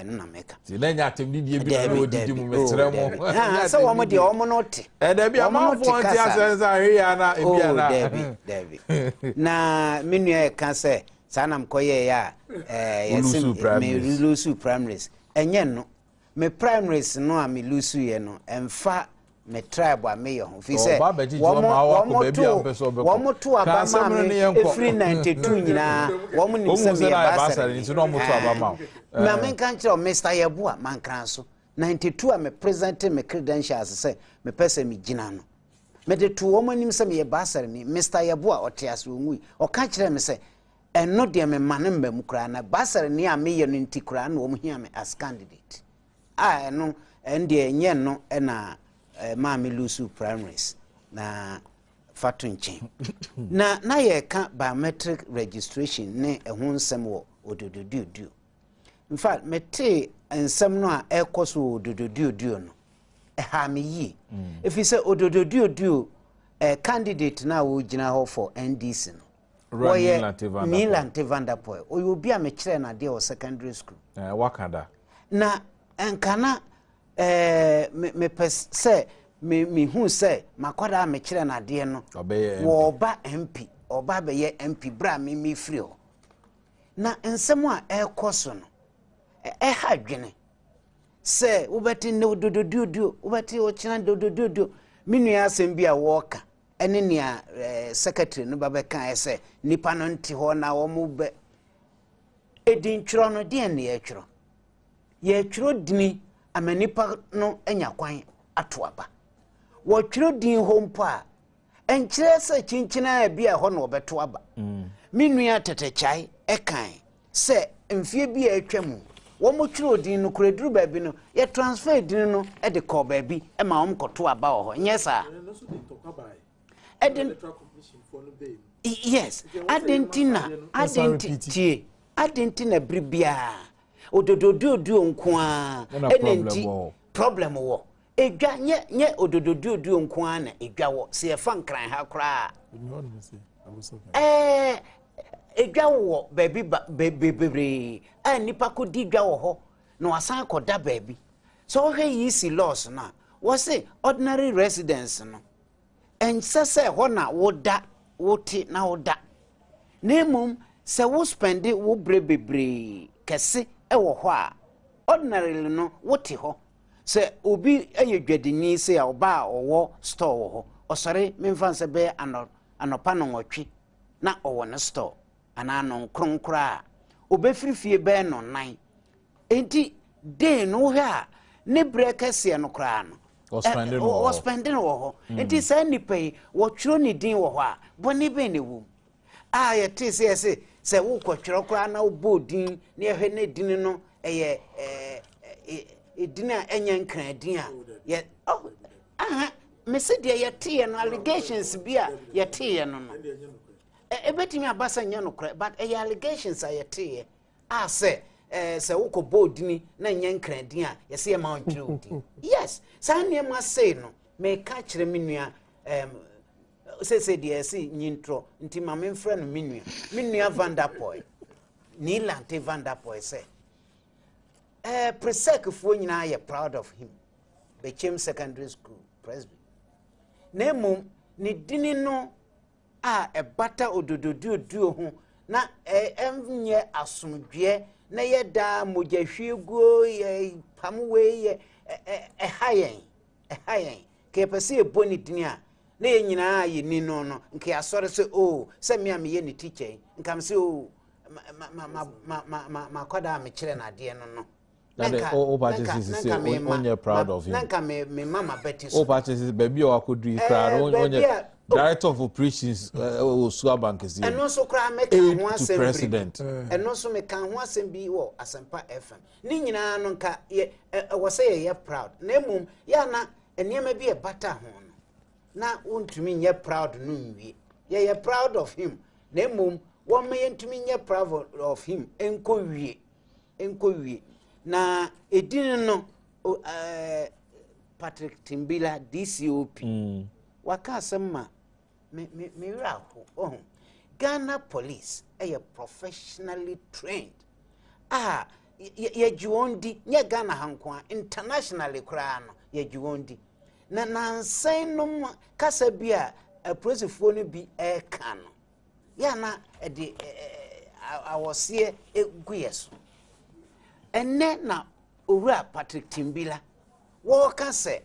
S5: ɛno na meka
S1: ti na nya atemdi die bi na odidi mu metrɛ mo
S5: sɛ wɔn de wɔn no te
S1: da bi amafo anti asensa ahwe ya na ebia na
S5: David na menua e ka sɛ sanam koye ya me lusu primaries enye no me primaries no a me lusu ye no emfa me tribe a me yo fi se wo mo to abama me every 92 nyina wo mo nim se me basare
S1: ni no mo to abama
S5: na me kan kire Mr. Yeboa man kran so 92 a me present me credentials se me pese me gina no me de to wo mo nim se me basare ni Mr. Yeboa otiase onwi o ka kire me se eno de me mane mbam kura na basare ni a me ye no nti kura na wo mo hia me as candidate eno ende enye no na ma me lusu primaries na fatunchen na ye ka biometric registration ne ehun nsem wo odododudu in fact mete nsem no a ekoso odododudu no ha me yi if you say odododudu candidate na wo gina ho for NDC no Milan Vanderpoel o obi a me kire na de o secondary school
S1: wakada
S5: na enkana me pese me hu se makwada me kire na de no wo ba MP oba be ye MP bra me free ho na ensem a ekoso no ha dwene se wobeti ne dodododo wobeti o kina dodododo minua asem bi a woka ene nia secretary no baba kan ese nipa no nti ho na wo mu be edin twro no de ne ye twro dini amanipa no anya kwan ato aba wo twro din ho mpo a enkire se kinkyina bi a ho no obeto aba minua tetechai ekan se mfie bi a atwam wo mo twro din no kureduru ba bi no ye transfer din no e de ko ba bi e ma wo mkoto aba ho nyesa yes adentina bribia ododododo nkoa enenti problem wo edwa nye ododododo nkoa na edwa wo se e fa nkran ha kra edwa wo bebre nipa ko di dwa wo ho na wasan koda baby so he yi si loss na wo say ordinary residents no ensese ho na woda woti na woda nemum se wo spend wo brebebre kese e wo ho a ordinarily no woti ho se obi ayedwadini se ya oba owo store wo ho osore memfa se be anopa no nwotwe na owo ne store ana no kronkra obefrifie be no nan enti de no ha ne brekese no kra no o spending wo ho enti say nipai wo twro ni din wo ho a boni be ne wu ye te se wo kwotwro kra na wo bodin ne ehwe ne din no eye din a enya nkran din a ye me se de ye te no allegations bia ye te no no ebetimi abasa nya no kra but allegations a ye te say se wo ko bodini na nya nkran din a ye se ma ontwro din yes sanye ma say no me ka kire menua se de se nyintro nti ma me mfra no menua Vanderpoel ni Lante Vanderpoel say presec fo nyina ye proud of him became secondary school presby nemu ni dini no a ebata odododuo ho na enye asomdwe na ye da mogahwieguo ye pamwe ye hayen ke pese eboni dini a na ye nyina ye ni no nke asore se se me am ye ni teacher nkam se ma kwada me kire na de no
S1: o parties say on you proud of him
S5: nanka me mama Betty
S1: o parties baby o akodri crowd on Director of Operations, Bank is
S5: and also cry make one
S1: president.
S5: And also make one same be war as FM. Nina nonka was say ye proud. Nemum yana and ye may be a butter horn. Now won't to mean ye proud noon ye proud of him. Nemum 1 million to mean ye proud of him. Enko na it didn't know Patrick Timbila DCOP. Waka sama me oh Ghana police are professionally trained. Ye juondi nye Ghana hankwa internationally krano ye juondi na nansan no kasa bia a prosefo no bi e kano ya na de awose eguyeso enne na owura Patrick Timbila wo ka se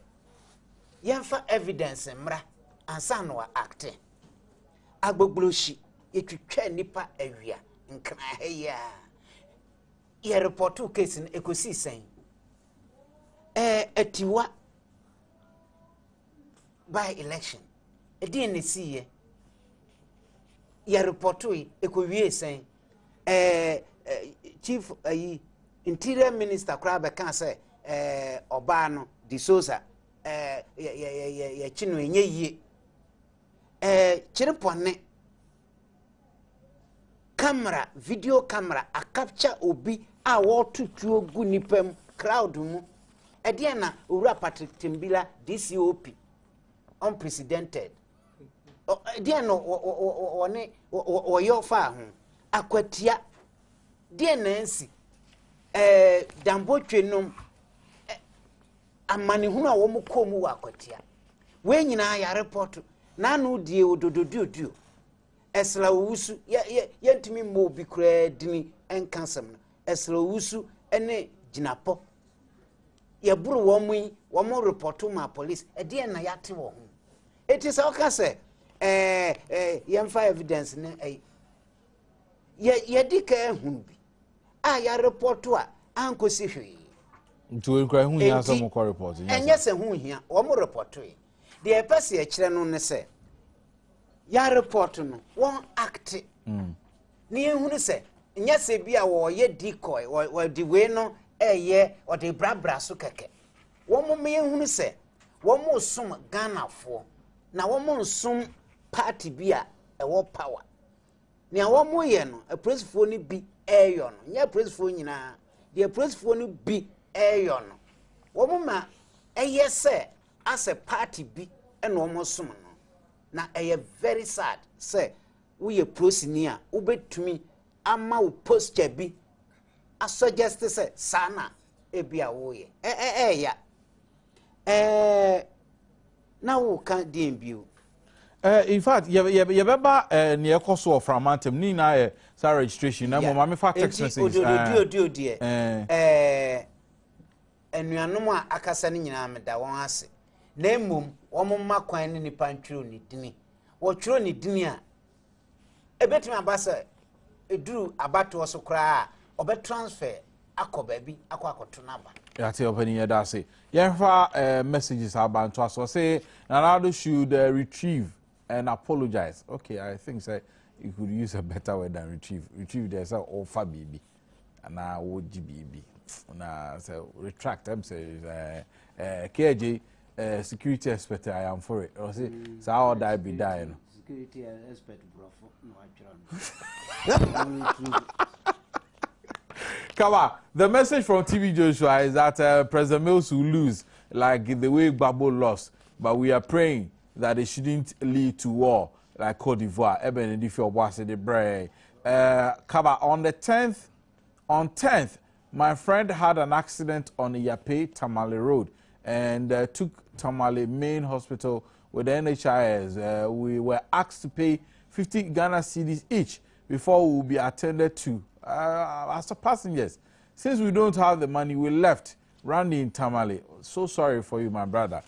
S5: yemfa evidence mra ansa no acte agbogloshi yetwitwa nipa awia nkran heya ye reportu case in ekosi sen atiwa by election DNC ye reportu ekowie sen chief interior minister kraba kan say oba no di Sosa ye chinu enye yie chirepone camera video camera a capture obi a wo tutuo gu nipam crowd mu e na owura Patrick Timbila DCOP unprecedented de na one wo fa ho akwatia de na nsi dambotwe nom amani hunu a wo mu komu wa akwatia we nyina ya report na no die odododio esla wusu ye ntimi mo bi kura dini enkansam no esla wusu ene ginapo ye buru wo mu reportu ma police e de na yate wo ho it is okay say ye mfa evidence ne ye dika ehunu bi ya reportu a ankosi hwe
S1: ntu enkra hu hia so mo report
S5: enye se hu hia wo mu reportu de pese e kire no ne se ya report no won act ni ehunu se nya se bia wo ye decoy wo di we no o de brabra so keke wo mo me ehunu se wo mo som Ghana fo na wo mo som party bia wo power ni wo mo ye no a president ni bi eyo no nya president nyina de president ni bi eyo no wo mo ma se as a party bi eno wo mo som no na very sad say we a prosinia ubetumi ama wo posture bi a suggest say sana ebia wo ye ya na wo kan dem bio
S1: in fact ye beba ne ekoso of Framantem ni na sa registration na mo ma me fa text message
S5: enuanom a akasa ne nyina me da won ase na emom wo ma kwan ne nipa ntwiro ni dini wo twiro ni dini a ebetimi abasa eduru abato so kra obe transfer akoba bi akoto naba
S1: ya te opani ya da say yenfa messages about to so say Ronaldo should retrieve and apologize. Okay, I think say you could use a better word than retrieve there's a offer baby and now OGBB na say retract them say KJ security expert I am for it or say so how die be dying
S5: security expert no
S1: Come on. The message from TV Joshua is that President Mills will lose like the way Gbagbo lost, but we are praying that it shouldn't lead to war like Cote d'Ivoire. Eben and if you're watching the brain. Kaba, on 10th, my friend had an accident on Yape Tamale Road and took Tamale Main Hospital with the NHIS. We were asked to pay 50 Ghana cedis each before we will be attended to as passengers. Since we don't have the money, we left Randy in Tamale. So sorry for you, my brother.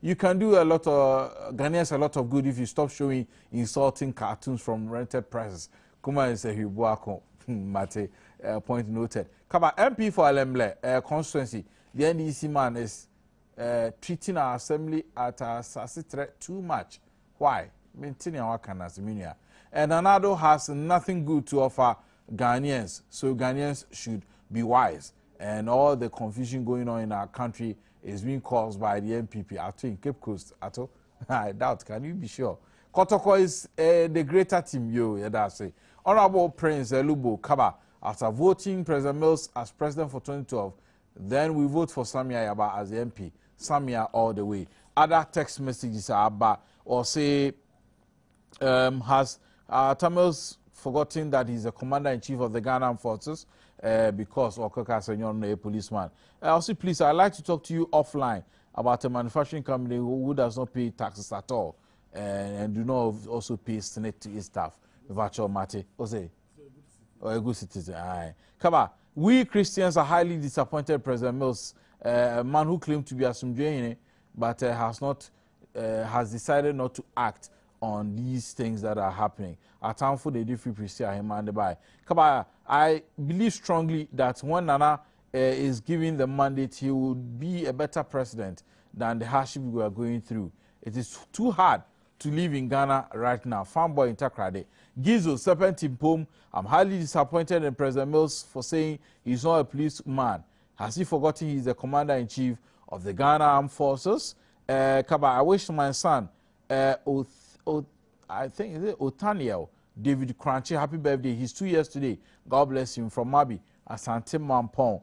S1: You can do a lot of Ghanaians a lot of good if you stop showing insulting cartoons from rented prices. Kuma is a Hibuako Mate point noted. Kaba MP for Alemble constituency. The NDC man is treating our assembly at our threat too much. Why? Maintaining our canas, and Anado has nothing good to offer Ghanaians, so Ghanaians should be wise. And all the confusion going on in our country is being caused by the MPP. I think Cape Coast, I doubt. Can you be sure? Kotoko is the greater team, that's it. Honorable Prince Lubo Kaba, after voting President Mills as president for 2012, then we vote for Samia Yaba as the MP. Samia all the way. Other text messages are about, or say, has Tamils forgotten that he's the commander-in-chief of the Ghana Armed Forces because Okoka Senyon a policeman. Also, please, I'd like to talk to you offline about a manufacturing company who does not pay taxes at all and do not also pay Senate to its staff. Virtual Mate, Ose, or a good citizen. Aye. Kaba, we Christians are highly disappointed President Mills, a man who claimed to be Asumdwene, but has decided not to act on these things that are happening. At time for the different Priscilla him and the by. Kaba, I believe strongly that when Nana is given the mandate, he will be a better president than the hardship we are going through. It is too hard to live in Ghana right now. Farmboy in Takrade. Gizo, Serpentine Pom, I'm highly disappointed in President Mills for saying he's not a policeman. Has he forgotten he's the commander-in-chief of the Ghana Armed Forces? Kaba, I wish my son, I think, is it Otaniel, David Crunchy, happy birthday. He's 2 years today. God bless him. From Mabi, Asante Mampong.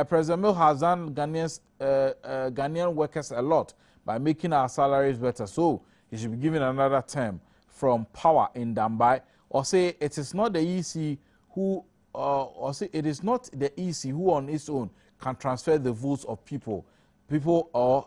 S1: President Mills has done Ghanaian workers a lot by making our salaries better. So he should be given another term from power in Dambai. Or say it is not the EC who, or say it is not the EC who on its own can transfer the votes of people. People or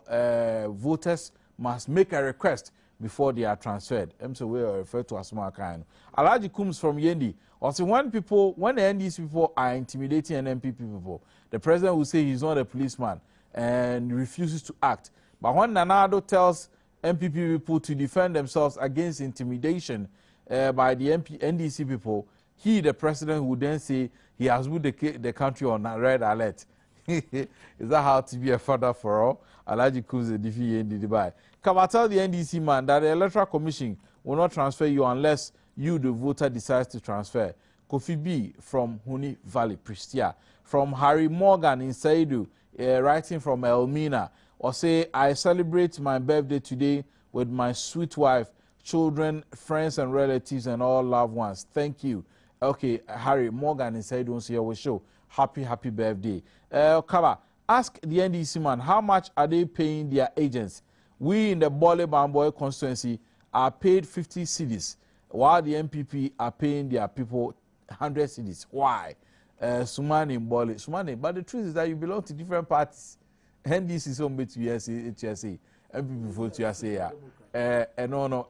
S1: voters must make a request before they are transferred. So we are referred to as small kind. Alaji Kums from Yendi. Or say when the NDC people are intimidating an MPP people, the president will say he's not a policeman and refuses to act. But when Nanado tells MPP people to defend themselves against intimidation by the NDC people, he, the president, would then say he has put the country on red alert. Is that how to be a father for all? Alaji Kums the defeat in Dubai. Come and tell the NDC man that the Electoral Commission will not transfer you unless you, the voter, decides to transfer. Kofi B from Huni Valley, Pristia. From Harry Morgan in Saidu, writing from Elmina. Or say, I celebrate my birthday today with my sweet wife, children, friends and relatives and all loved ones. Thank you. Okay, Harry Morgan in Saidu, on your show. Happy birthday. Kaba, ask the NDC man, how much are they paying their agents? We in the Bole Bamboy constituency are paid 50 cedis, while the MPP are paying their people 100 cedis. Why? Sumani in Bole. Sumani, but the truth is that you belong to different parties. NDC is home to HSA, MPP vote to HSA. No.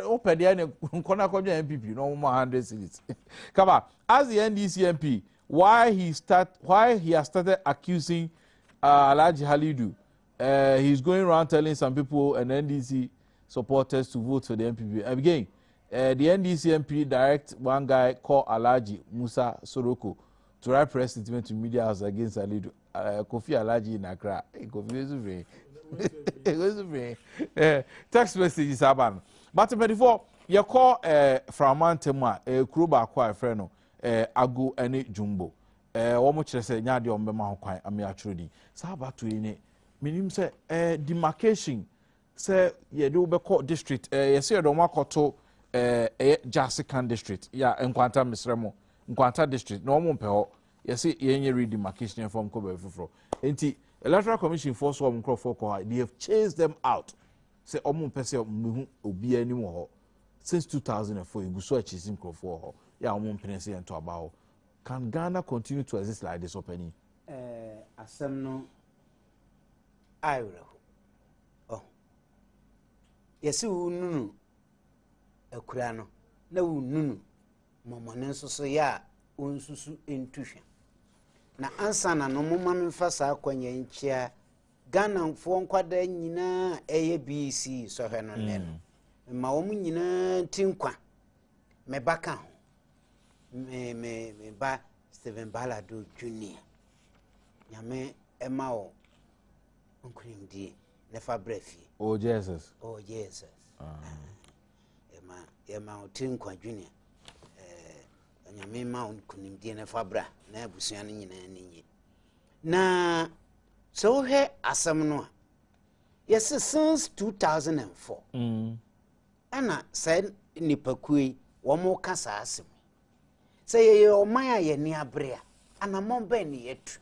S1: Open the MPP, no more 100 cedis. Come on, as the NDC MP, why he has started accusing Alhaji Halidu. He's going around telling some people and NDC supporters to vote for the MPP. And again, the NDC MP direct one guy called Alhaji Musa Soroko to write press statement to media house against Halidu. Kofi Alhaji in Accra. Kofi is text message is aban. But before you call from Mantema, Kruba Kwa Freno. Agu ene jumbo womo kire se nya de ombema ho kwan ame atrodi sa ba to ene minim se demarcation se ye de obekọ district ye se do makoto Jasikan district ya Nkwanta Misremo Nkwanta district no mo mpe ho ye se ye nye redemarcation from ko be fufuro enti Electoral Commission force wo mkrofo ko they have chased them out se omo mpe se mehu obi anim ho since 2004 iguso a chasing mkrofo ho ya pensi into about. Can Ghana continue to exist like this, Openi?
S5: Asem no ayro. Oh. Yesi ununu ekura no na ununu momone nso so ya onsusu entuhwe. Na ansa na no moma mfa sa akwanya nchia Ghana mfo nkwada nyina eye BC so hwe no ne no. Ma wo nyina tinkwa mebaka ho. Me ba Stephen Balado Jr. Nyame ema o Unkunim never breath.
S1: Oh, Jesus.
S5: Oh, Jesus. Emma Tinkwa Junior. And your main mount couldn't be never bra, never swimming in any. Na so here as some yes, since 2004. Anna said Nipakui, one more cassa asim. Say your Maya near Brea, and a mom benny yet.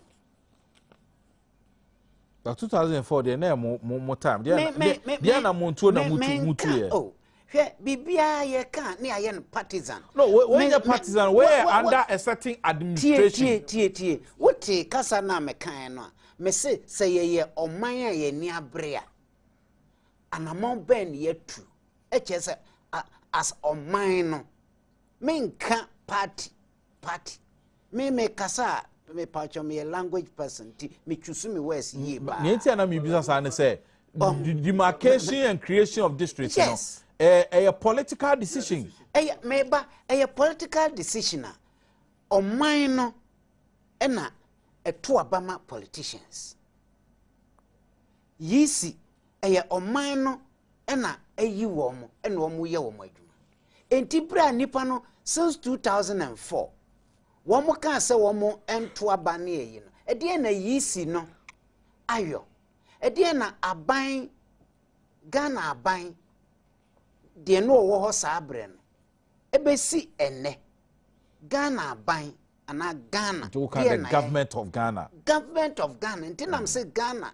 S1: 2004 the name more time. Diana Montu na mutu.
S5: Oh, here Bibia ye can't near yen partisan.
S1: No, when you're partisan, we're under a certain administration.
S5: Tie. What take Cassana mecano? Me say ye or Maya ye near Brea. And a mom ben yet true. HS as on mine. Men can't party. Me Cassa. Me patch me a language person. Me choose me where's ye ba.
S1: Nancy and me business and say demarcation and creation of districts.
S5: Yes.
S1: A political decision.
S5: A political decision. O mine ena a two Obama politicians. Ye see o mine ena a you woman and one we yaw my doom. Entibra nipano since 2004. One more can say one more and to a banner. A dear na ye see no ayo. A dear na a buying Ghana a buying. Dear no war sabren. A besi ene Ghana a buying and a Ghana.
S1: To the government of Ghana.
S5: Government of Ghana. Until I'm say Ghana.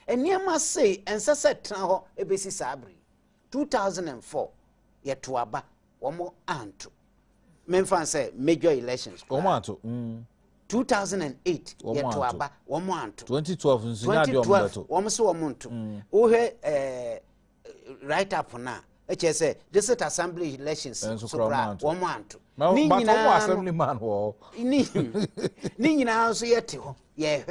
S5: And you must say and said Traho a besi sabri. 2004 yet to aba one more anto. Memphis say major elections. 2008 yet to aba one more anto.
S1: 2012
S5: one so monto. Oh right up now. Say district assembly elections one more anto.
S1: But assembly man wo.
S5: Ni na so yet ho. Ye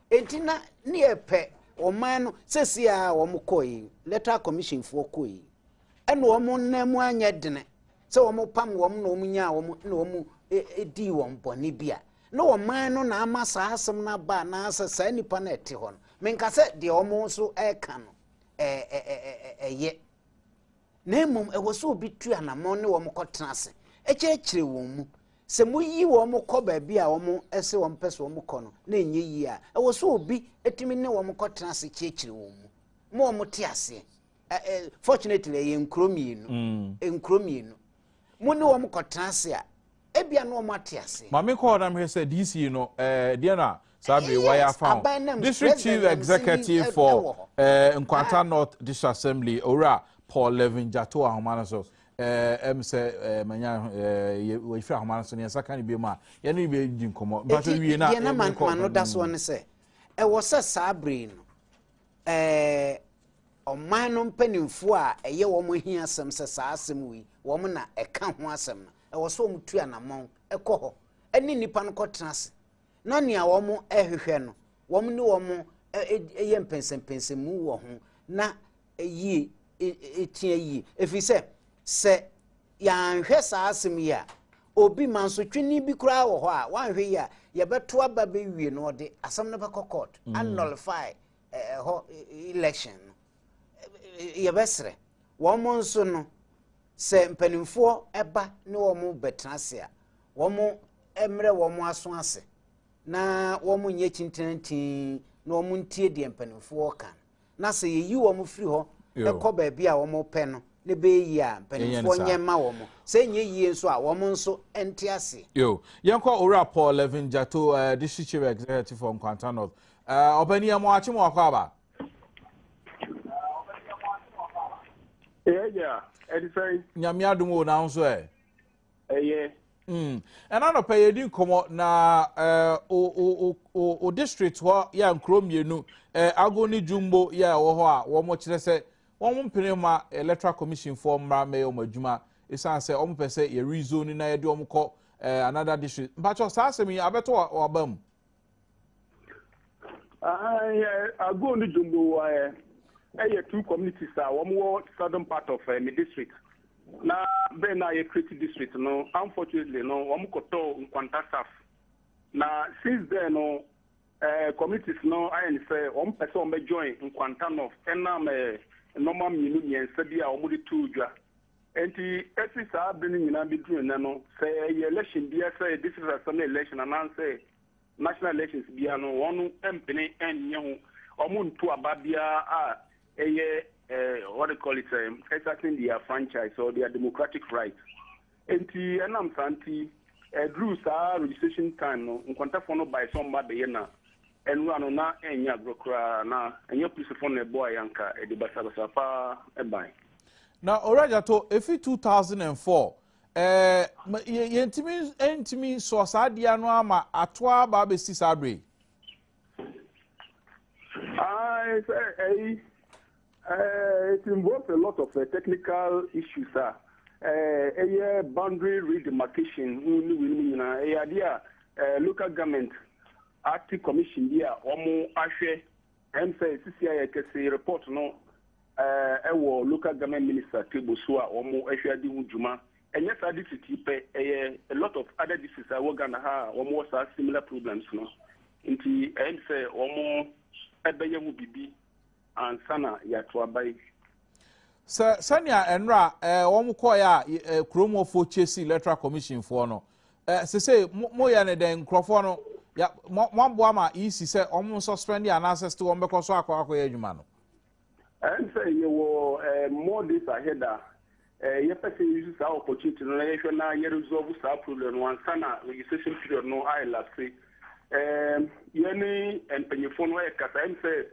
S5: entina near pe o man says ya wo mkoi letter commission for koi. And woman name one yet dinner. So omo pam wom no munya wom na omu edi wom boni bia no oman no na amasa asem na ba na asa sa nipa na ete ho menka se de omo so eka no ye na mum e wo so obi tu anamon ne wom kotena ase ekekire wom mu se muyi wom kọ ba bia wom ese wom pese wom kọ no na enye yi a e wo so obi etimi ne wom kotena ase kekire wom mu mo wom te ase fortunately ye nkromienu Muni wa mkotansi a ebia no matiase
S1: mame call them he said DC Diana Sabri why found district chief executive for Nkwanta North District Assembly Ora Paul Levin Jato ahomana so say manya we fra ahomana so ne saka ne bi ma ye no be gi nkomo but we na
S5: Diana man no das one say e wo se Sabri no Oman no mpanimfo a eye wo mo hia asem se saa asem wi wo mo na eka ho asem na e wo so mo tu anamon ekọ ho eni nipa no kọtena ase na nia wo mo ehwehwe no wo mo ne wo mo eye mpensempense mu wo ho na yi etia yi efise se ya nhwe saa asem yi a obi manso twini bi kura wo ho a wanhwe yi a ye beto aba be wie no de asem no be court and nullify election yebesre womo nso no se mpanimfo eba ne womo betrase a womo emre womo aso ase na womo nye chintentin na womo ntie de mpanimfo kan na se yeyi womo firi ho ekọ ba bia womo pe no ne be yi a mpanimfo nyema womo se nye yi nso a womo nso ente ase
S1: yo yenko ora Paul Levin Jato district chief executive for Nkwanta North obani amo achimo akwa
S6: Yeah, edify.
S1: Nyame adom wo na nso
S6: Yeah.
S1: And I no pay din komo na o district ho ya nkromienu agoni jumbo ya wo ho a wo mo kire se wo mo mpene ma electoral commission for mra me o madwuma isan se o mo pese ye rezone na ye de o mo ko another district mpacho sa asemi abeto obam
S6: agoni jumbo two communities are one more southern part of my district. Now, Ben I created district, no, unfortunately, no, one koto Nkwanta staff. Now, since then, no, communities no I say person be join in quantum of enam normal minu nyensa bi a omudi tuudwa enti every saa bring nyina bi dru na no say election bi say this is assembly election and say national elections bi ano wonu empene enye ho omuntu ababia a what they call it exercising their franchise or their democratic rights enti enam santi drew saa registration time no nkwanta no by somebody na enwa na enya grokra na enya police for na boy yanka e de basa pa e ban
S1: na already to efi 2004 yentimi so sadia no ama atoa ba be si sabre
S6: it involves a lot of technical issues boundary redemarcation local government Active Commission here, Omo Ashe, say CCI kese report no local government minister table so Omo Ashe di Juma. And yes, I did a lot of other districts are working almost similar problems no. Inti say Omo ebeye mu bibi and sana ya twabai.
S1: Sanya enra omo koya kromo fo chesi electoral commission for no. Se mo ya ne den krofo no ya mo ama isi se omo suspend and access to ombe so akwa adwuma no
S6: and say you were more days ahead you person use our opportunity no na you resolve our problem one sana registration period no I last say you and penifon no kasa am say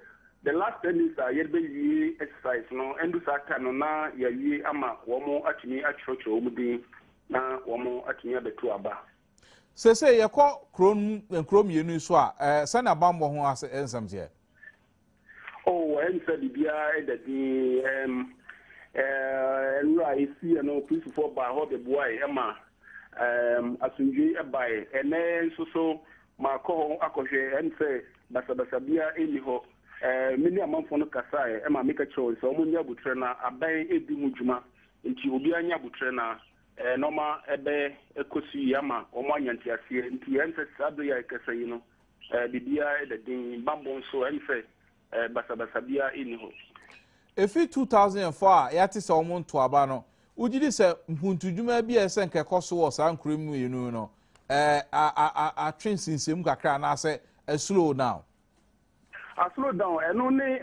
S6: the last 10 years you be exercise no and do saka no na ye ama womo atumi achrocho omudi na womo atumi abetu aba
S1: say you call chrome yenu so sana bambo ho as ensam here
S6: oh and said bia the right see no police for by how the boy ema asunji by and then so ma ko akoshe and say basa bia eni ho mini amanfo no kasa ema make a choice o munya butre na aban edi mudwuma nti obi anya butre na normal ebe ekosi yama omo anyanti asie nti ense sadu ya kasa yi no bibia the din bambon so ense basa bia eni ho
S1: efi 2004 yati se omo nto aba no ugidi se mpuntudwuma bi ese nkekoso wo sa nkremu yenu no a train sinsem kakra na se slow down
S6: slow down eno ne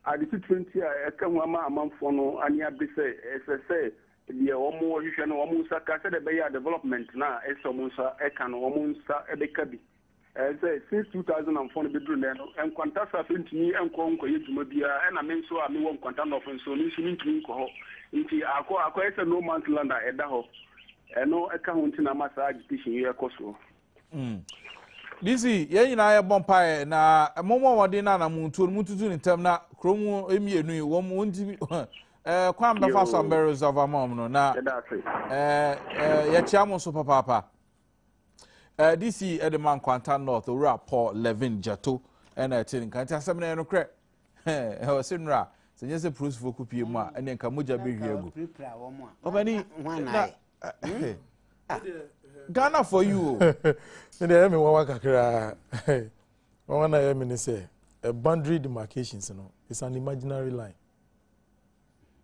S6: at the 20 ekanwa amanfo no ani abese ese the omo hwehwe no omo saka se de be ya development na ese omo sa eka no omo sa ebeka bi say since 2004 be dru no enkwanta sa fentini enko yeduma bia na me nso a me won kwanta no fenso ni nso ntumi nko ho nti akọ ese no man's land eda ho eno eka ho ntina masa agitation ye koso
S1: Disi ye nyina ye bompa na momo wode na mututu ni tem na kromu emienu wo mo nti kwan be fa some barrels of amom no na ye chiamo so papa disi Edman Kwanta North ora Paul Levin Jato na tin kan ta semna no kre o sinra senye se proof for kupie mu a ene nka moja be hwiegu obani Ghana for you.
S2: Me one kakra. One na me say a boundary demarcations no. It's an imaginary line.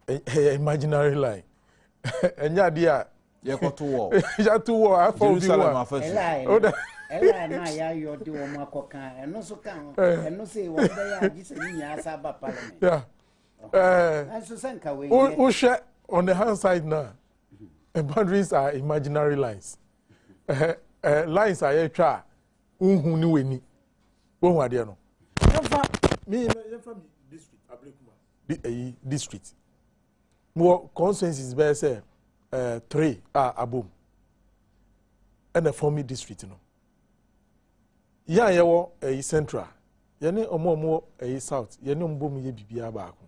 S2: A imaginary line. Enya dia
S1: ye ko to war.
S2: Ya to war afọ bi wa.
S5: Ela na ya yo de wo makoka. Eno so kan. Eno say wo be ya gise ni asa ba parliament.
S2: Yeah.
S5: Aso sanka we.
S2: We share on the hand side now. Boundaries are imaginary lines. Lines are twa unhu ni weni won ade no yefa district abrekuma district mo consensus be say 3 Adom and the former district no ya yewo central ye ne omo south ye ne mbom ye bibia ba ako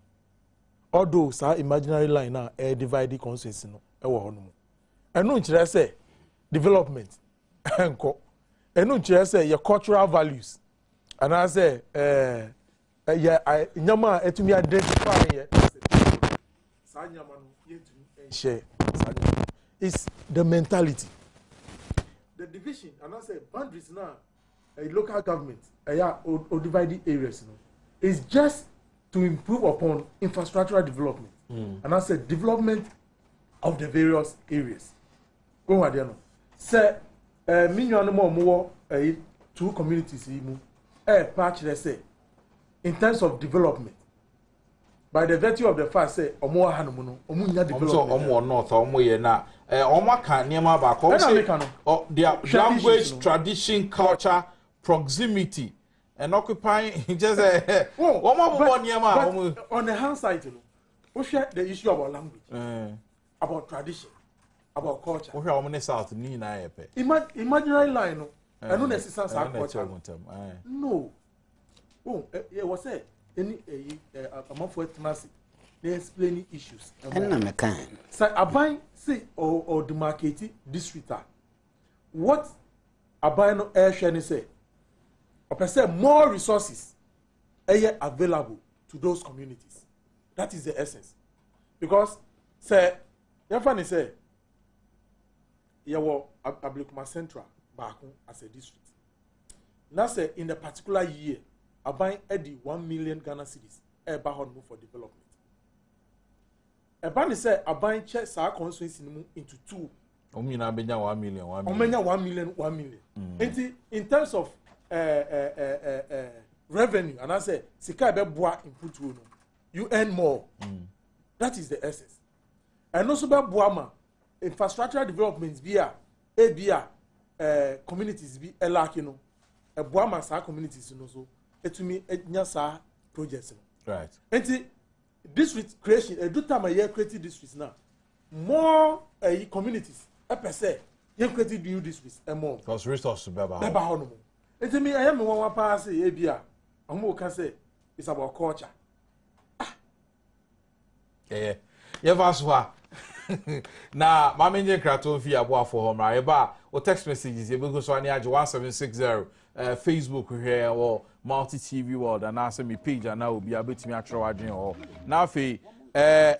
S2: although sa imaginary line na divide consensus no e wo hono eno nkire say development enko enu nche say your cultural values and I say nyama etumi identify ye sa nyama no yetumi share it's the mentality the division and I say boundaries now local government, or divided areas, is just to improve upon infrastructural development. And I said development of the various areas. Go on, there. Say, more two communities, patch, let's say, in terms of development. By the virtue of the fact, say, more Hanomono,
S1: development. North, na. Can Niama back, their language, tradition, culture, proximity, and occupying just a
S2: on the hand side, we share the issue about language, about tradition, about culture.
S1: We are on the south, Nina.
S2: Imaginary line, I don't necessarily culture. No. Oh, it was a month for tenacity. They explain issues. So, I buy say or demarcated district. What I buy no air share say, or say more resources are available to those communities. That is the essence. Because say, your funny say, you were Ablikuma Central back as a district. Now say in the particular year, I buy 1 million Ghana cedis for development. Ebani say abang check sa constituency into two.
S1: Omina benya 1 million.
S2: Omenya 1 million. In terms of revenue, and I say sika be boa input no, you earn more. That is the essence. And also be boa ma infrastructural developments be communities be elaki no. E boa ma sa communities no so etumi enya sa projects no.
S1: Right.
S2: District creation, a do time a year created districts now. More communities, a per se, you created new districts and more.
S1: Because resources beba.
S2: And to me, I am one pass a beer. I'm more can say it's about culture.
S1: Yeah. Yevaswa. Na mamenye kraton fi abo for home right or text messages you go so anya 1760 Facebook here or multi TV world and answer me page and now will be able to me atro adwen or na fe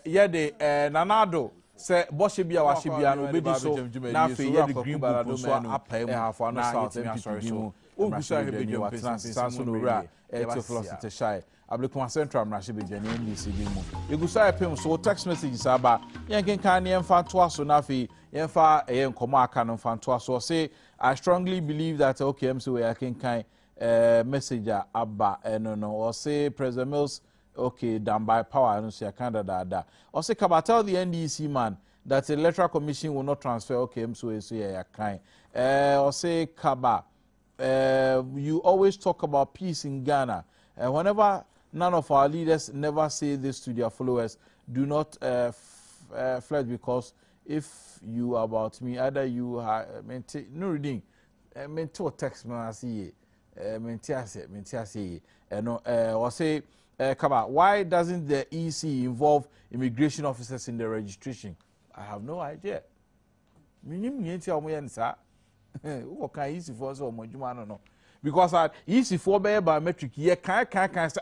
S1: ye de nanado se boshe bia wa bia no be so na fe ye the green book so apai mu afo no south MPP mu ogusa he be sanso no ra to philosophy shy Ablikuma Central Mrashe Bejani NDC mu egusa epem so text messages aba yen kan yen fa to aso na fe yen fa yen komo aka no fa to aso say I strongly believe that okay so we can messenger abba no or say President Mills okay down by power no say Canada or say tell the NDC man that the electoral commission will not transfer okay so kind or say Kaba you always talk about peace in Ghana whenever none of our leaders never say this to their followers do not flirt because if you about me either you no reading mentor text man see mentiase no or say Kaba why doesn't the EC involve immigration officers in the registration? I have no idea. Minim yenti omo yen sa wo kan EC for so omo djuma no because EC for be biometric ye kan say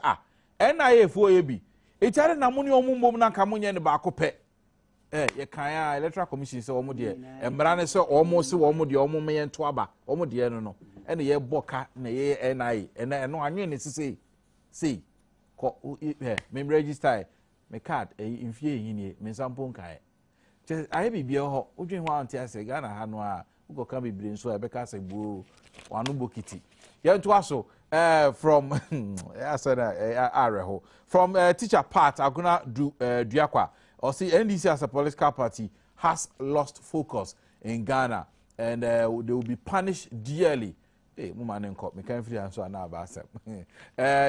S1: NIA for ye bi etare na mo ne omo mbom na ka mo nye ne ba ko pe ye kan electoral commission say omo de emra ne say omo se omo de omo me yento aba omo de no ene ye boka na ye NIA ene no anwe ne say ko me register me card infie yini me sample nkai je aye bibie ho odwen ho antia se Ghana ha no a ugo kan bibire nso e beka se gbo wanu bokiti ye nto aso from I said areho from teacher part aguna duakwa or see NDC as a political party has lost focus in Ghana and they will be punished dearly. Hey, me can't free answer now about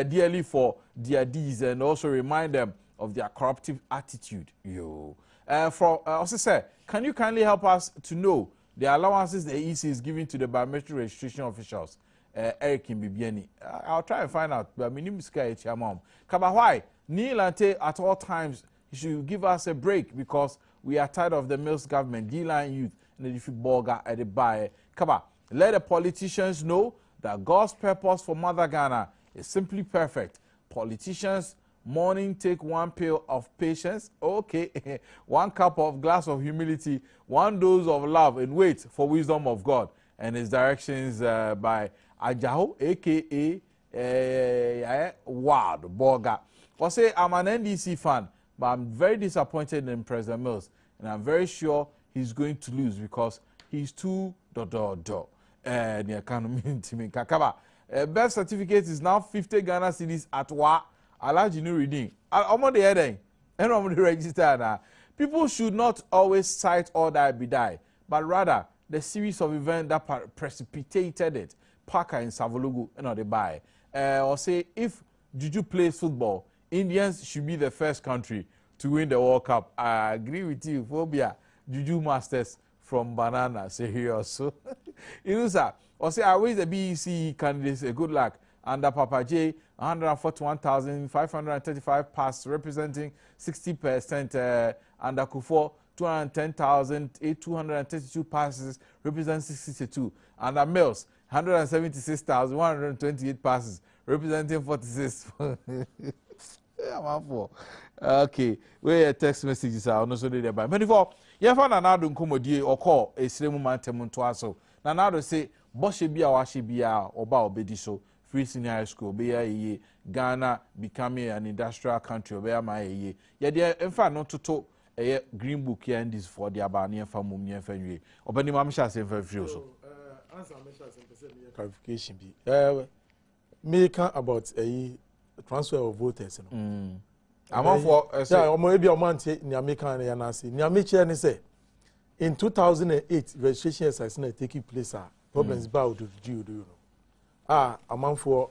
S1: dearly for their deeds and also remind them of their corruptive attitude. Also say, can you kindly help us to know the allowances the EC is giving to the biometric registration officials? Eric Mbibiani. I'll try and find out. But my name is Kaba why? Nilante at all times he should give us a break because we are tired of the Mills government, D-line youth, and the Borga at the buy. Kaba. Let the politicians know that God's purpose for Mother Ghana is simply perfect. Politicians, morning take one pill of patience, okay, one cup of glass of humility, one dose of love, and wait for wisdom of God and his directions by Ajaho, aka Ward Borga. I say I'm an NDC fan, but I'm very disappointed in President Mills, and I'm very sure he's going to lose because he's too the economy team Kakaba. Birth certificate is now 50 Ghana cedis at Wa. Alaji no reading. I'm on the heading. And I'm on the register now. People should not always cite all that be die, but rather the series of events that precipitated it. Parker in Savologu and all the buy. Or say if Juju plays football, Indians should be the first country to win the World Cup. I agree with you, Phobia. Juju Masters from Banana, say here also. You know, sir. Or say I wish the BEC candidates a good luck. Under Papa J, 141,535 passes, representing 60%. Under Kufo, 210,232 passes, representing 62. Under Mills, 176,128 passes, representing 46. Okay, where text messages are also there by many for. Yeah, for Nanado Nkomodie or call a slim man temuntuaso. Nanado say, Boshibia Washibia or Baobediso. Free senior high school, be a Ghana becoming an industrial country, be my ye. Yeah, in fact, not to talk a green book here and this for the Abani from Mumia Fenry. Or Benny Mamsha say for free also.
S2: Answer clarification be make about a transfer of voters.
S1: I'm on for
S2: maybe a month in American and Nancy. Niamichi say in 2008, registration exercise taking place. Problems bow to do you know. A man for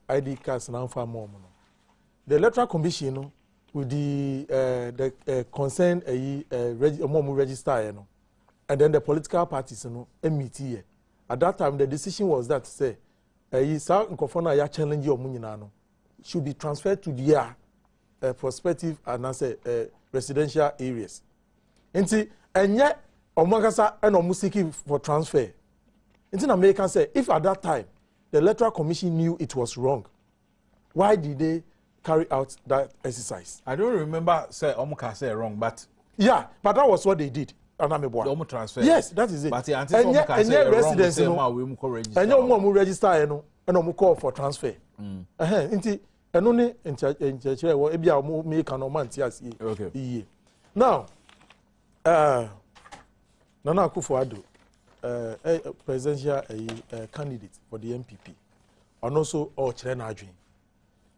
S2: ID cards and for more. The electoral commission with the concerned register, and then the political parties meet at that time. The decision was that say challenge your should be transferred to their prospective and residential areas. And yet, Omagasa and seeking for transfer. In America say, if at that time the electoral commission knew it was wrong, why did they carry out that exercise?
S1: I don't remember say Omuka say wrong, but
S2: yeah, but that was what they did.
S1: The transfer.
S2: Yes, that is it.
S1: But the residents
S2: and you register and call for transfer. And only in church make an okay. Now, Nana Akufo-Addo, presidential candidate for the MPP, and also all Chilenadrin,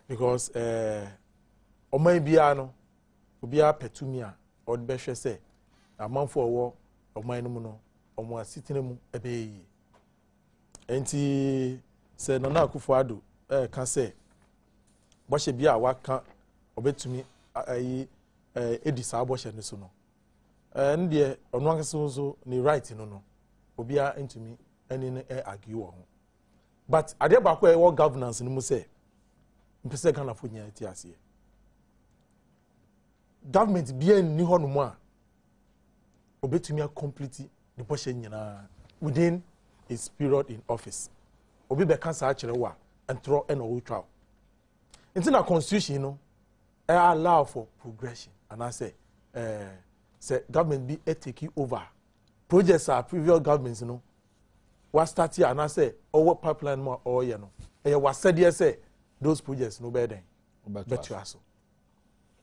S2: because Omaybiano, Obia Petumia, or the Beshe say, a man for a war, or my no, or more sitting a bay. And he said, Nana Akufo-Addo can say, what should be a work obey to me a disable and so no. And the on one so ni right no obia into me any argue on. But ade ba ko e governance no mu say mpese Ghana fo nya ti ase. Government bia ni ho no mu a obetumi complete the portion nyina within its period in office. Obi be kan sa akere wa and throw and o twa. Into the constitution no allow for progression and I say government be taking over projects are previous governments what start here and I say what pipeline more or you know what said yes say those projects no better but you also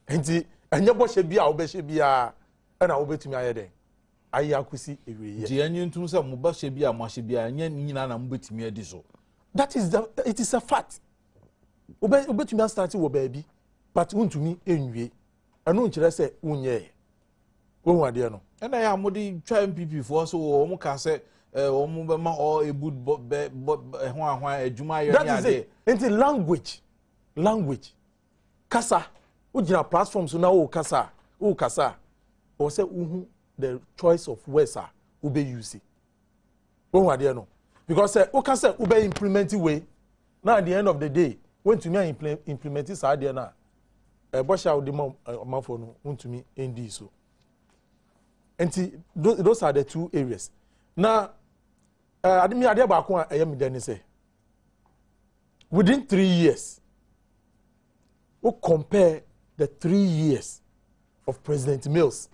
S2: and your boss should be our best should be and I will bet to me I akusi every year that is it is a fact to me start with baby but to me anyway I know you say unye won there no
S1: and I am modi try MPP for so omo ka say omo be ma all a good adwuma
S2: that is it into language kasa ujina platforms na o kasa or say the choice of words are ube use won there no because say o kasa ube implement way now at the end of the day when to me implement this idea na Bosha would demand a for no want to me in this so. And those are the two areas. Now, I didn't mean I am then say within 3 years, we compare the 3 years of President Mills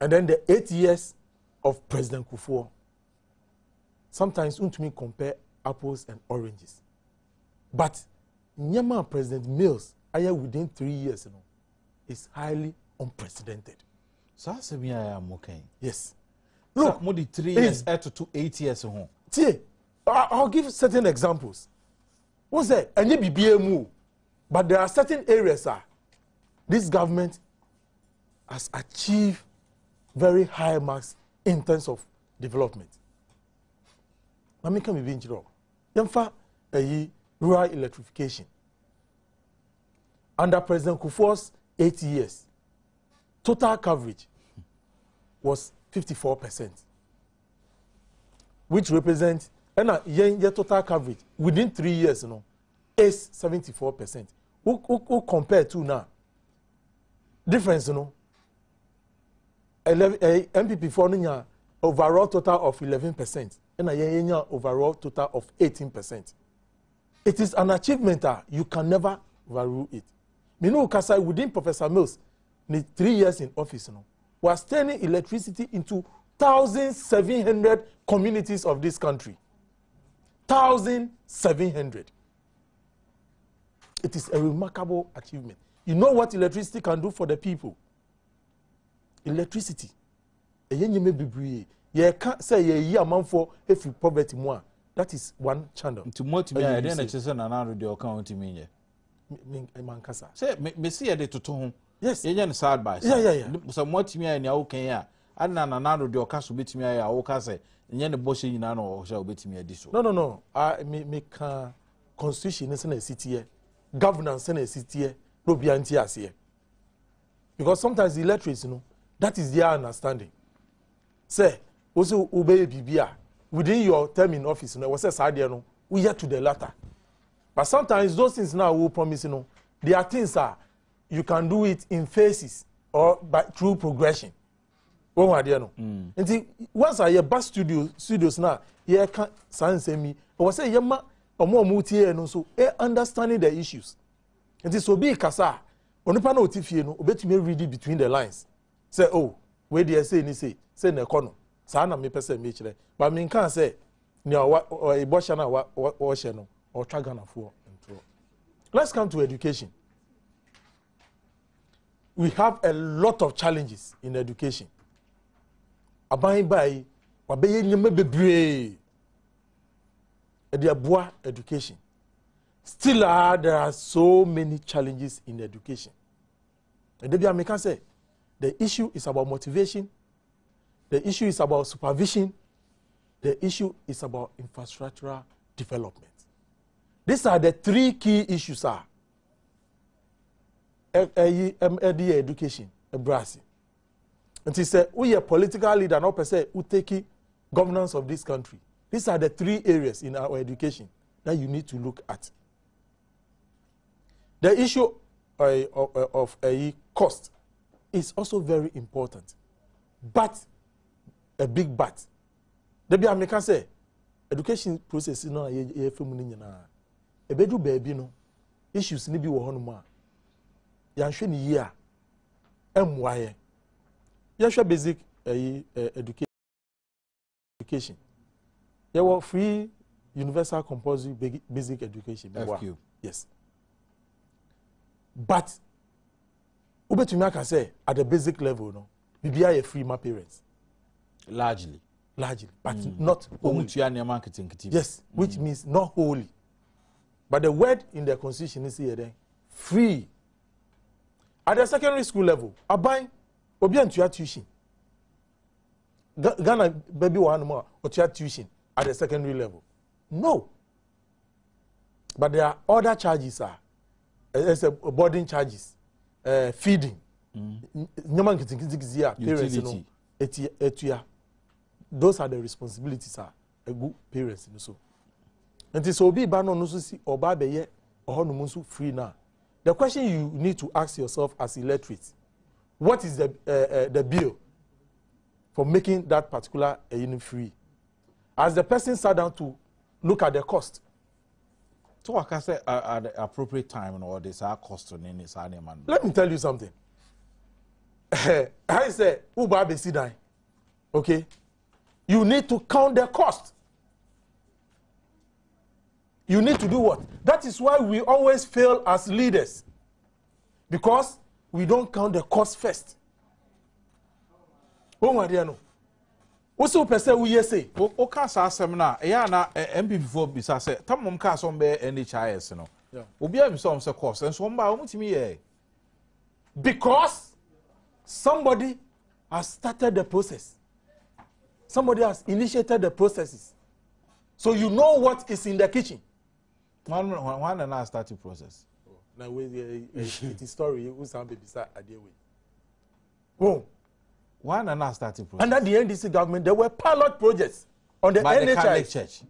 S2: and then the 8 years of President Kufuor. sometimes untumi compare apples and oranges. But Nyama President Mills, within 3 years, is highly unprecedented.
S1: So that's me I am okay.
S2: Yes.
S1: Look, more than 3 years to 8 years ago.
S2: I'll give certain examples. What's that? And you be but there are certain areas this government has achieved very high marks in terms of development. Let me come in Yamfa rural electrification. Under President Kufuor's 8 years, total coverage was 54%, which represents total coverage within 3 years, is 74%. Who compare to now? Difference, MPP for overall total of 11%, and a overall total of 18%. It is an achievement you can never overrule it. Minu Kasai within Professor Mills, 3 years in office, was turning electricity into 1,700 communities of this country. 1,700. It is a remarkable achievement. You know what electricity can do for the people? Electricity. You can't say a year amount for if you poverty more. That is one channel.
S1: To motivate me, I didn't say another the account to me.
S2: Mankasa.
S1: Say, me see a day to home.
S2: Yes.
S1: You're side by side.
S2: Yeah.
S1: Some more to me and your okay. I don't know another the account to beat me. I will say, and you're the boss in an or shall beat me a dish.
S2: No. I make constitution is in a city. Governance in a city. No be anti-as here. Because sometimes the electorate, that is their understanding. Say, also obey BBA. Within your term in office, was a side, we get to the latter. But sometimes those things now will promise, there are things you can do it in phases or through progression. And once I hear bus studios now, you can't say me. I was saying, Yama, or more multi and so understanding the issues. And this will be Kasa. On the panel, if you know, bet me read it between the lines. Say, oh, where do I say, ni say the corner. Sana me person me chile. But me can't say, or a boshana or Tragana for. Let's come to education. We have a lot of challenges in education. Abide by wabeye nyeme bebre. Ediabua education. Still there are so many challenges in education. And Debbie American say the issue is about motivation, the issue is about supervision, the issue is about infrastructural development. These are the 3 key issues education, Brasi. And he said, we are political leader, not per se, who take governance of this country. These are the 3 areas in our education that you need to look at. The issue of cost is also very important. But, a big but. Debbie American say, education process is not a feminine. A bedroom baby, issues need to be one. Yanshe ni year, MY. Yanshe basic education. There were free universal compulsory basic education.
S1: FQ.
S2: Yes. But, Ubetumia can say at the basic level, maybe I free my parents.
S1: Largely,
S2: but not wholly. Yes, which means not wholly. But the word in the constitution is here, free. At the secondary school level, Abai, Obian to your tuition. Ghana baby one more or to your tuition at the secondary level. No. But there are other charges, boarding charges, feeding. Parents, those are the responsibilities a good parents so. And so be ban on see or baby or no free now. The question you need to ask yourself as illiterate, what is the bill for making that particular unit free? As the person sat down to look at the cost.
S1: So I can say at the appropriate time or this cost on any man.
S2: Let me tell you something. I say, Uba be sit down. Okay? You need to count the cost. You need to do what? That is why we always fail as leaders. Because we don't count the cost first. Oh, my dear, no. What's the person we say?
S1: O kasa asem na ya na MPP for bisa say tamom ka so be NHIS no. Obi am so say course and so mba o mutimi ye.
S2: Because somebody has started the process. Somebody has initiated the processes. So you know what is in the kitchen.
S1: One and I start the process.
S2: Now it is story who some baby start at the way. Boom.
S1: One and I start the process.
S2: Under the NDC government, there were pilot projects on the
S1: by
S2: NHIS.
S1: the Catholic Church.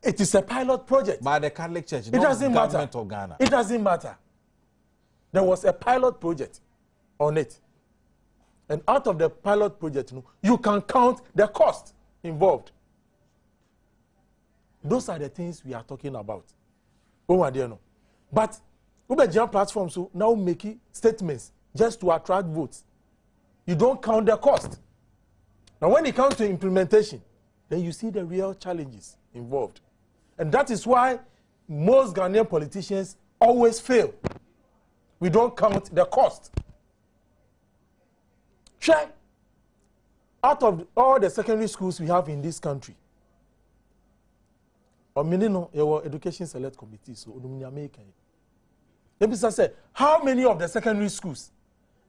S2: It is a pilot project.
S1: By the Catholic Church.
S2: It doesn't matter.
S1: Government of Ghana.
S2: It doesn't matter. There was a pilot project on it. And out of the pilot project, you can count the cost involved. Those are the things we are talking about. Oh, dear, no. But Uber platforms so now making statements just to attract votes. You don't count the cost. Now, when it comes to implementation, then you see the real challenges involved. And that is why most Ghanaian politicians always fail. We don't count the cost. Check. Out of all the secondary schools we have in this country, your education select committee, so say, how many of the secondary schools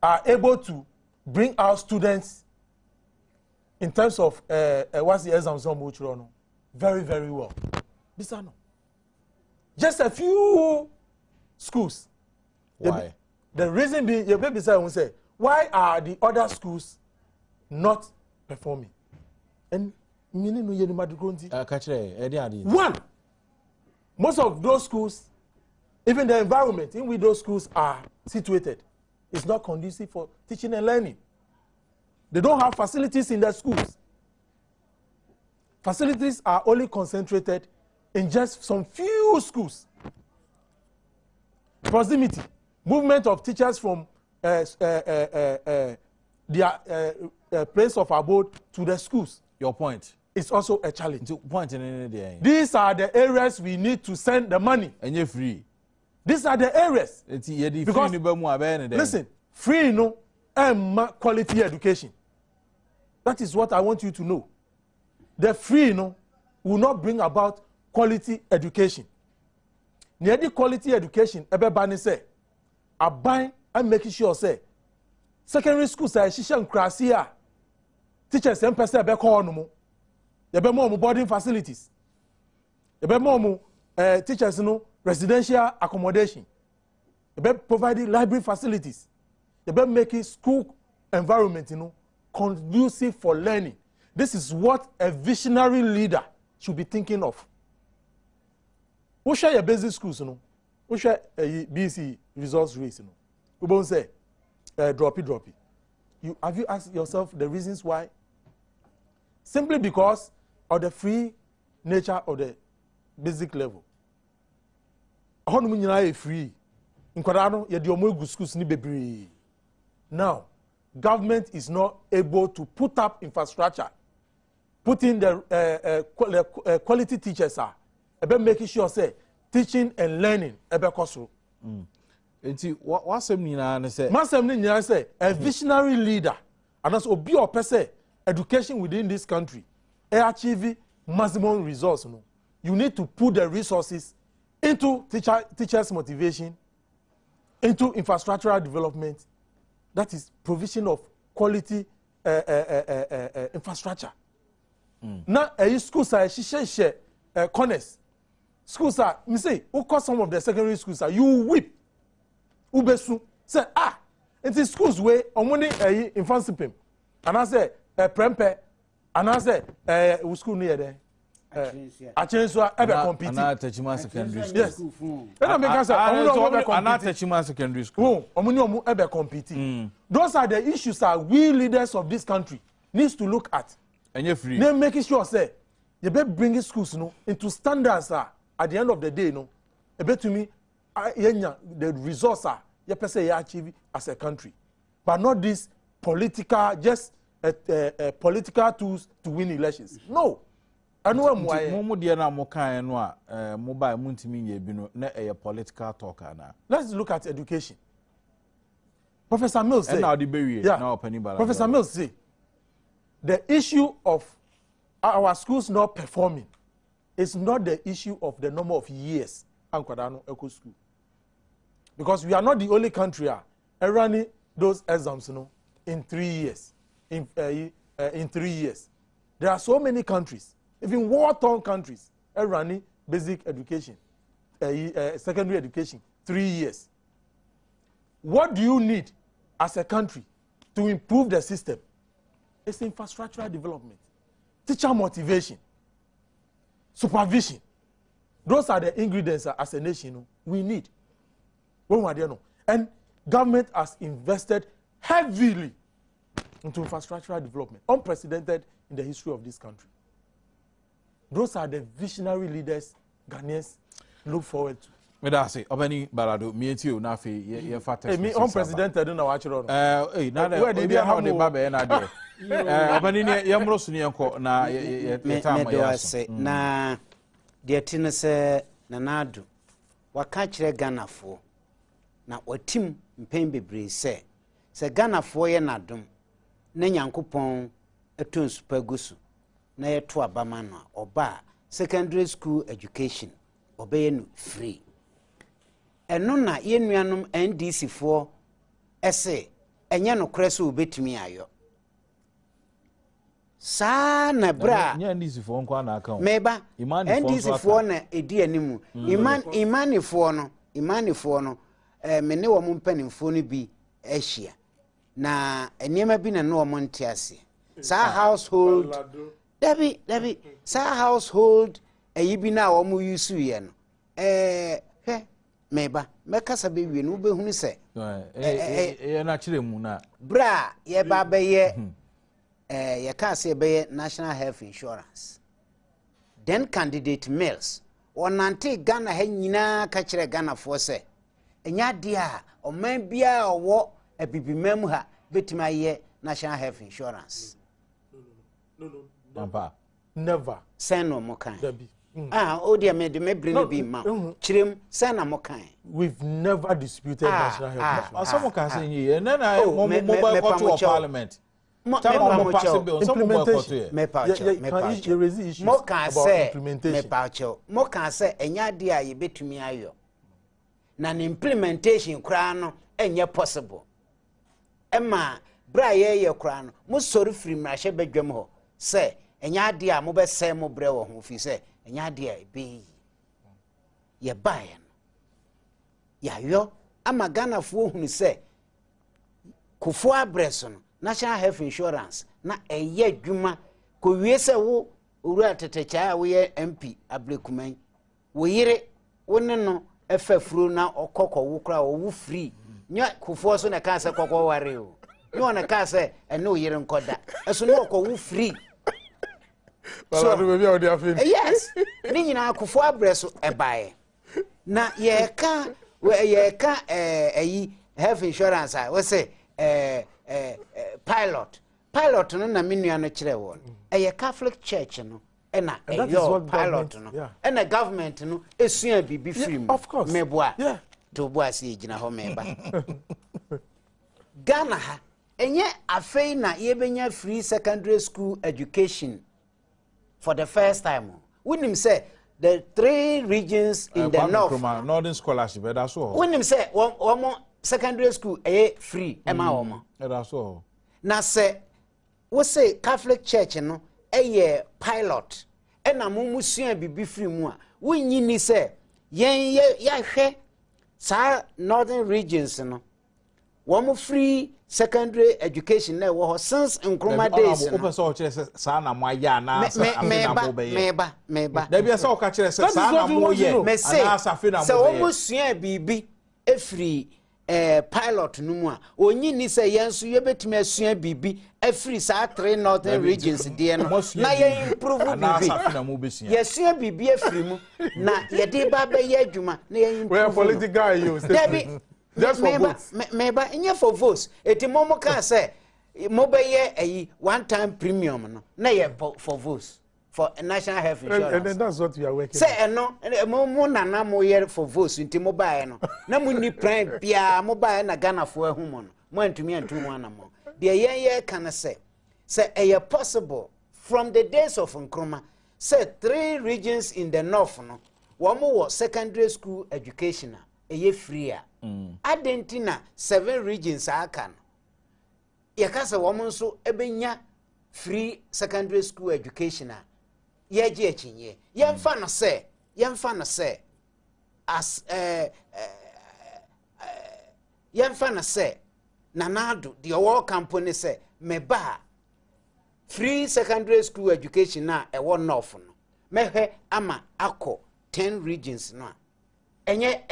S2: are able to bring our students in terms of what's the exams on very, very well? This are no. Just a few schools.
S1: Why?
S2: The reason being, your baby say, why are the other schools not performing? And one, most of those schools, even the environment in which those schools are situated, is not conducive for teaching and learning. They don't have facilities in their schools. Facilities are only concentrated in just some few schools. Proximity, movement of teachers from their place of abode to the schools.
S1: Your point.
S2: It's also a challenge.
S1: These
S2: are the areas we need to send the money.
S1: And you're free.
S2: These are the areas. Because, listen, free no and quality education. That is what I want you to know. The free no will not bring about quality education. Near the quality education, everybody say, I buy and making sure say, secondary schools say, Shishan Krasia, teachers and person be call no more. You be more boarding facilities. You be more teachers no residential accommodation. You be providing library facilities. You be making school environment conducive for learning. This is what a visionary leader should be thinking of. Who share your basic schools, who share a BC results race, who won't say droppy. Have you asked yourself the reasons why? Simply because of the free nature of the basic level. Free. Now, government is not able to put up infrastructure, putting the quality teachers are about making sure say teaching and learning about cost.
S1: What's
S2: say a visionary leader and also be a person education within this country achieve maximum results. You need to put the resources into teachers' motivation, into infrastructural development. That is provision of quality infrastructure. Now, schools are corners. Schools are, me say, who call some of the secondary schools are you whip, ubesu say it is schools where only infancy and I say prempe and I say school near there. I change so ever compete.
S1: Another Techima secondary school.
S2: Yes.
S1: Another Techima secondary school.
S2: Ever compete. Those are the issues that we leaders of this country needs to look at.
S1: And you're free.
S2: Then making sure say you better bring schools into standards at the end of the day to me the results are you say you achieve as a country, but not this political political tools to win elections. No. anu amwaye
S1: mo de na mo kan no a mobile muntimi nye bi no na political talk ana.
S2: Let's look at education. Professor Mills say, Professor Mills say, the issue of our schools not performing is not the issue of the number of years Ankwadano Eco School. Because we are not the only country running those exams in 3 years. In 3 years. There are so many countries, even war-torn countries, running basic education, secondary education, 3 years. What do you need as a country to improve the system? It's infrastructural development, teacher motivation, supervision. Those are the ingredients as a nation we need. And government has invested heavily into infrastructural development, unprecedented in the history of this country. Those are the visionary leaders Ghanaians look forward to.
S1: Medase obani balado mieti o na fe ye fata
S2: me unprecedented na wa chiro no
S1: na da we bia na o de baba na de obani ne ye mro so ne enko na ye tama ya so
S5: na de tine se na nadu waka kire Ghanafo na watim mpem bebre se Ghanafo ye nadom na Nyankopon etonsu pagusu na ye to abama no oba secondary school education obeye no free. Eno na ye nuanom NDC fo ese enye no kre so obetumi ayo sa na bra
S1: nya NDC fo nko na aka
S5: meba NDC fo na edi animu imani fo no mene wo mpanimfo no bi ahia na enema bi na no wo ntiase sa household Debbie sa household ayibi na wo mu yusu ye no meba mekasa be wie no be hunu se
S1: na kire mu na
S5: bra ye ba be ye ye ka se be ye national health insurance then candidate Mills onante Ghana ha nyina ka kire Ghana fo se enya dia o man bia owo abibimam ha betima ye national health insurance
S2: no never
S5: send no mo kan oh dear me bring be ma chirem send na mo kan
S2: we've never disputed national health insurance
S1: some can say ye na mobile court to parliament implementation
S5: mo kan say enya dia ye betumi ayo na implementation kra no enye possible ema bra ye kra no mo sori firi mrahye badwam ho say enya dia mo be say mo bre wo ho fi say enya dia be ye bae no ya yo ama Ghanafo hunu say kufo abreso no national health insurance na eye dwuma ko wie se wo owura tetecha wo ye MP ablekuman wo yire wonne no efafuro na okokko wo kra wo free nya kufo so na ka se kokko ware o no na ka se ene wo yire nkoda eso no okko wo free
S2: so maybe how they are feeling
S5: yes ni nyina kufo abreso ebae na ye ka health insurance we say pilot no na menua no kire won Catholic church no na pilot no na government no esua bibi free meboa to boa se ejina ho meba Ghana ha enye afei na ye benya free secondary school education for the first time when him say the 3 regions in the
S1: northern scholarship that's all
S5: when him say one secondary school free ema womo
S1: that's all
S5: na say we say Catholic church no pilot na mumusua bibi free mu a wonyi ni say yen ya hwe sa northern regions no one free secondary education na wo since Nkrumah days
S1: no open so kire sa na mo aya na asa afina mo be
S5: meba
S1: da bia sa o ka kire sa na mo ye
S5: na asa afina mo be so omusua bibi free pilot no mu a onyi ni say yenso ye betime asua bibi free sa 3 northern regions de no na ye improve bibi ye sua bibi free mu na ye de ba be ye adwuma na ye improve
S2: we are political you
S5: just for votes meba enye for votes etimo mo ka say mo be ye one time premium no na ye for votes for national health insurance.
S2: And then that's what we are working.
S5: Say no, mo nana mo yer for votes nti mo bae no. Na mo ni plan bia mo bae na Ghana fo ahu mo no. Mo antumi antu mo anamo. De ye can say e possible from the days of Nkrumah say 3 regions in the north no. Wo mo wo secondary school education eye free a. Adentina 7 regions aka no. Ye ka say wo mo nso ebenya free secondary school education a. Ye je chinye yemfa no say as yemfa no say nanado the world company say me ba free secondary school education na e won north no mehwe ama akọ 10 regions no enye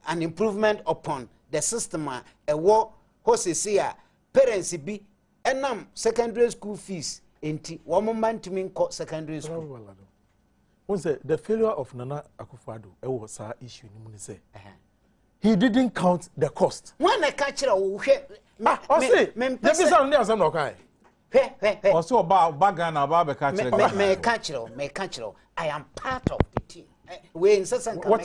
S5: an improvement upon the system e wo hosesi a parents bi enam secondary school fees enti woman to mean secondary school.
S2: One say the failure of Nana Akufo-Addo was our issue. He didn't count the cost.
S5: When I catch it,
S1: also about Bagan about
S5: catch I am part of the team.
S2: What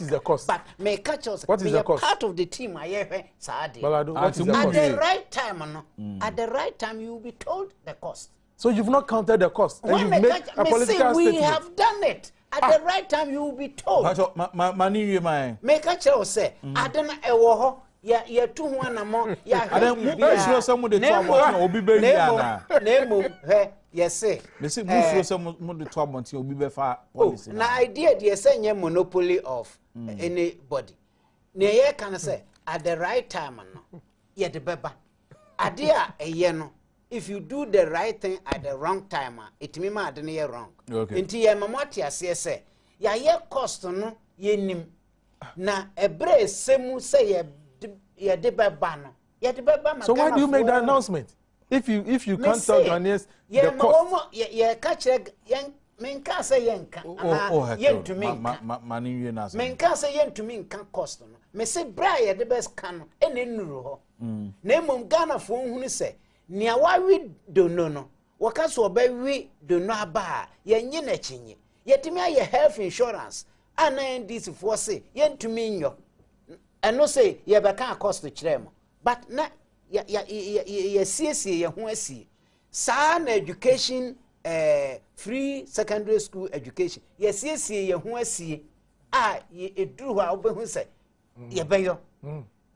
S2: is the cost?
S5: But may catch us.
S2: What is the cost?
S5: Part of the team. I hear Saadi.
S2: What is the
S5: At
S2: cost?
S5: the right time, at the right time, you will be told the cost.
S2: So you've not counted the cost, and you've made a political statement.
S5: We have done it. At the right time, you will be told.
S1: Money, my.
S5: Make a choice, say, I don't know, woho, ya 2 1 more, ya.
S1: I don't sure someone the trouble will be very
S5: yes, say.
S1: Miss Bush, someone the trouble will be far.
S5: Now, idea, dear, say, a monopoly of anybody. Nay, can I say, at the right time, yet the beba. Idea, a yeno. If you do the right thing at the wrong time, it means I didn't wrong.
S1: Okay.
S5: Into your mamati say, ya ye cost no ye nim. Na ebre semu say ye deba ban. Ye deba ban.
S2: So why do you make that announcement? If you can't tell Ghanaians the cost.
S5: Ye catch yen menka say yenka. Yen to me. Menka say yen to me can cost no. Me say bra ye deba scan ene nuru ho. Na mum Ghana fo hunu say nia wawi do no wakaso obawi do no aba yenye na chinye yetimi aye health insurance ana this for say yentumi nyo eno say ye beka cost kirem but na ya siesie ye ho asie sa na education free secondary school education ye siesie ye ho asie a eduru ha obehu say ye beyo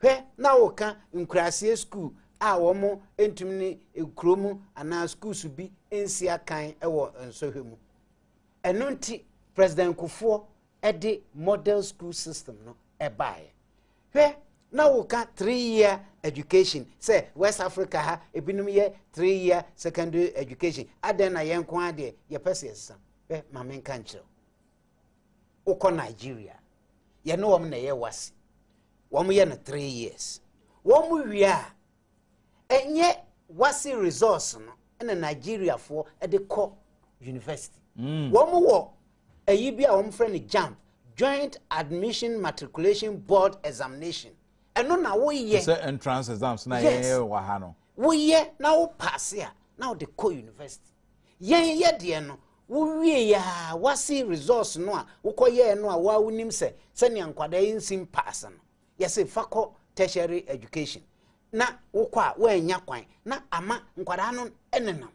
S5: hwe na wo ka nkrasie school womo entumni ekromu ana schools bi ensia kan ewo nsohwemu eno nti president Kufuor ede model school system no ebae hwe na wo ka 3-year education say West Africa ha ebinum ye 3-year secondary education aden na yenko ade ye pese sam hwe mamen kan kire uko Nigeria ye no wom na ye wasi wom ye na 3 years wom wia enye wasi resource no na Nigeria for the core university wo wo ayi bia wo friend JAMB joint admission matriculation board examination eno na wo ye
S1: say entrance exams na ye wa ha no
S5: wo ye na wo pass ya na the core university ye de no wo wie ya wasi resource no a wo koye no a wa wonim se ne nkwada yin pass no ye say fako tertiary education na wokwa wanya kwan na ama nkwada no enenam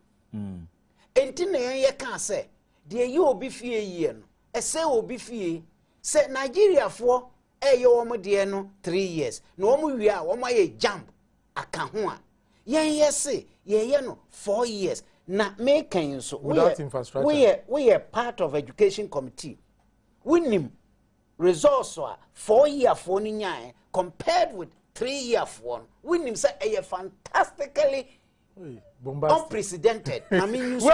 S5: enti na ye kan se de ye obi fie yie no ese obi fie se Nigeria fo eye wo mo de no 3 years na wo mo wi a wo mo ye JAMB aka ho a ye se ye no 4 years na me kan so
S2: without infrastructure
S5: we are part of education committee winim resource 4 year for ni nyan compared with 3 year for we nim say a fantastically unprecedented. I mean, you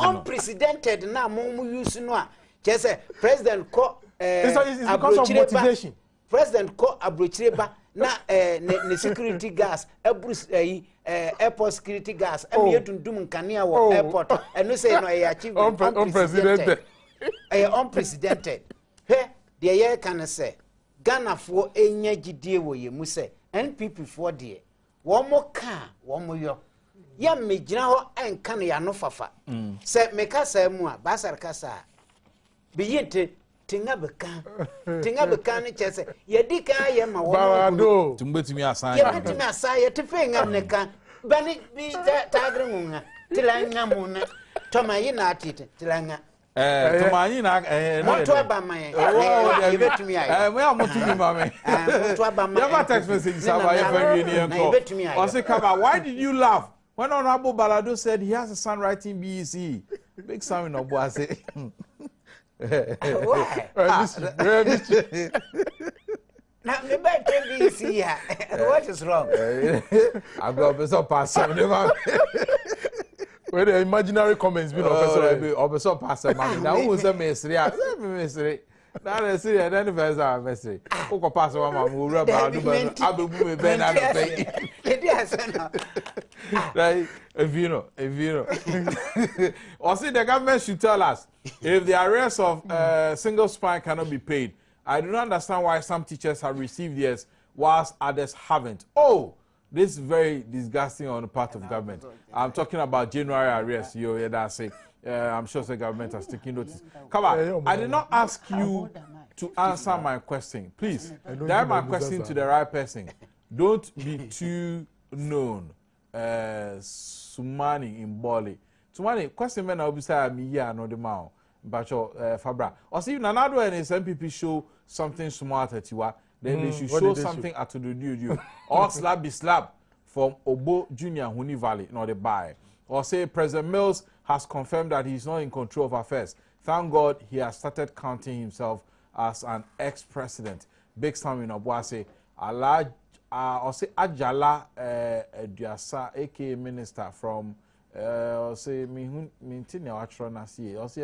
S5: unprecedented now. More use no. Just say President ko
S2: it's because of motivation.
S5: President ko abrochireba na ne security gas airport security gas e me dundum nkania wo airport and no say no e achieve unprecedented. Unprecedented. Hey, the year can say Ghana for enya gidie wo ye mu say NPP for de wo mo ka wo mo yo ya megyina ho enka ne ya no fafa se meka sa mu a basar kasa biyinte tinga beka ne chese ye dika ye ma wo
S2: Barado
S1: tumbetumi asan
S5: ye betimi asa ye tefe ngam ne ka bani bi tagre ngunga tilanga muna toma yi na atite tilanga
S1: tumanyi na
S5: moto abama ye betimi aye
S1: we amotumi mame
S5: moto abama
S1: you got text message sawa ye family ni enko o say come why did you laugh when Honorable Balado said he has a son writing BEC big Sam in Obuase
S5: why now me back to BEC here what is wrong
S1: I got be so pass
S2: where the imaginary comments be
S1: obeso pass man now who say mesri na na see the then first mesri who ko pass one man who rub abebu me ben na pay right if you know or see the government should tell us if the arrears of single spine cannot be paid. I do not understand why some teachers have received theirs whilst others haven't. Oh, this is very disgusting on the part of government. I'm talking about January arrears. That's it. I'm sure the government has taken notice. Come on, I did not ask you to answer my question. Please, direct my question to the right person. Don't be too known. Sumani in Bali. Sumani, question when I'll be saying me here no the mouth. But Fabra. Or see, Nanado and his MPP show something smart at you, then they should show something at the do. Or slap be slap from Obo Junior Huni Valley, not the buy. Or say President Mills has confirmed that he's not in control of affairs. Thank God he has started counting himself as an ex-president. Big Sam in Obuase, or say Ajala Diasa, aka minister from say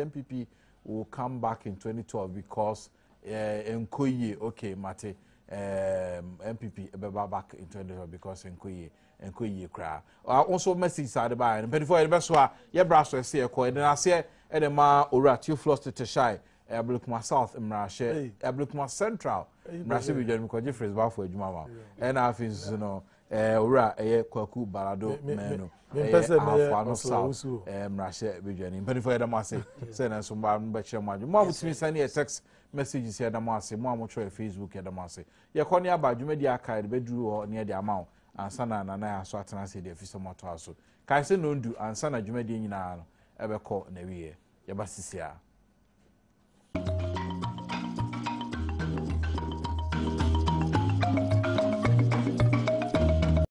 S1: MPP will come back in 2012 because Nkoye okay mate MPP back in 2012 because Nkoye cry. Also message side by and before the best one ye brasso say ko and I say edema oratio floss to shy Ablukuma South Mrashe Ablukuma Central Mrashe bi jenu ko Jeffreys ba for adwuma and I feel you know ora kwaku balado meno afano south mrashe bejani mpani for edam ase say na so ba no be kire mo adwo mo butimi send a text messages here edam ase mo amotro Facebook edam ase ye kɔ ne aba dwuma di aka de beduru ho ne de ama ansa na na aso atena se de afiso moto aso kai se no ndu ansa na dwuma di nyina no ebekɔ na wiye ye ba sisia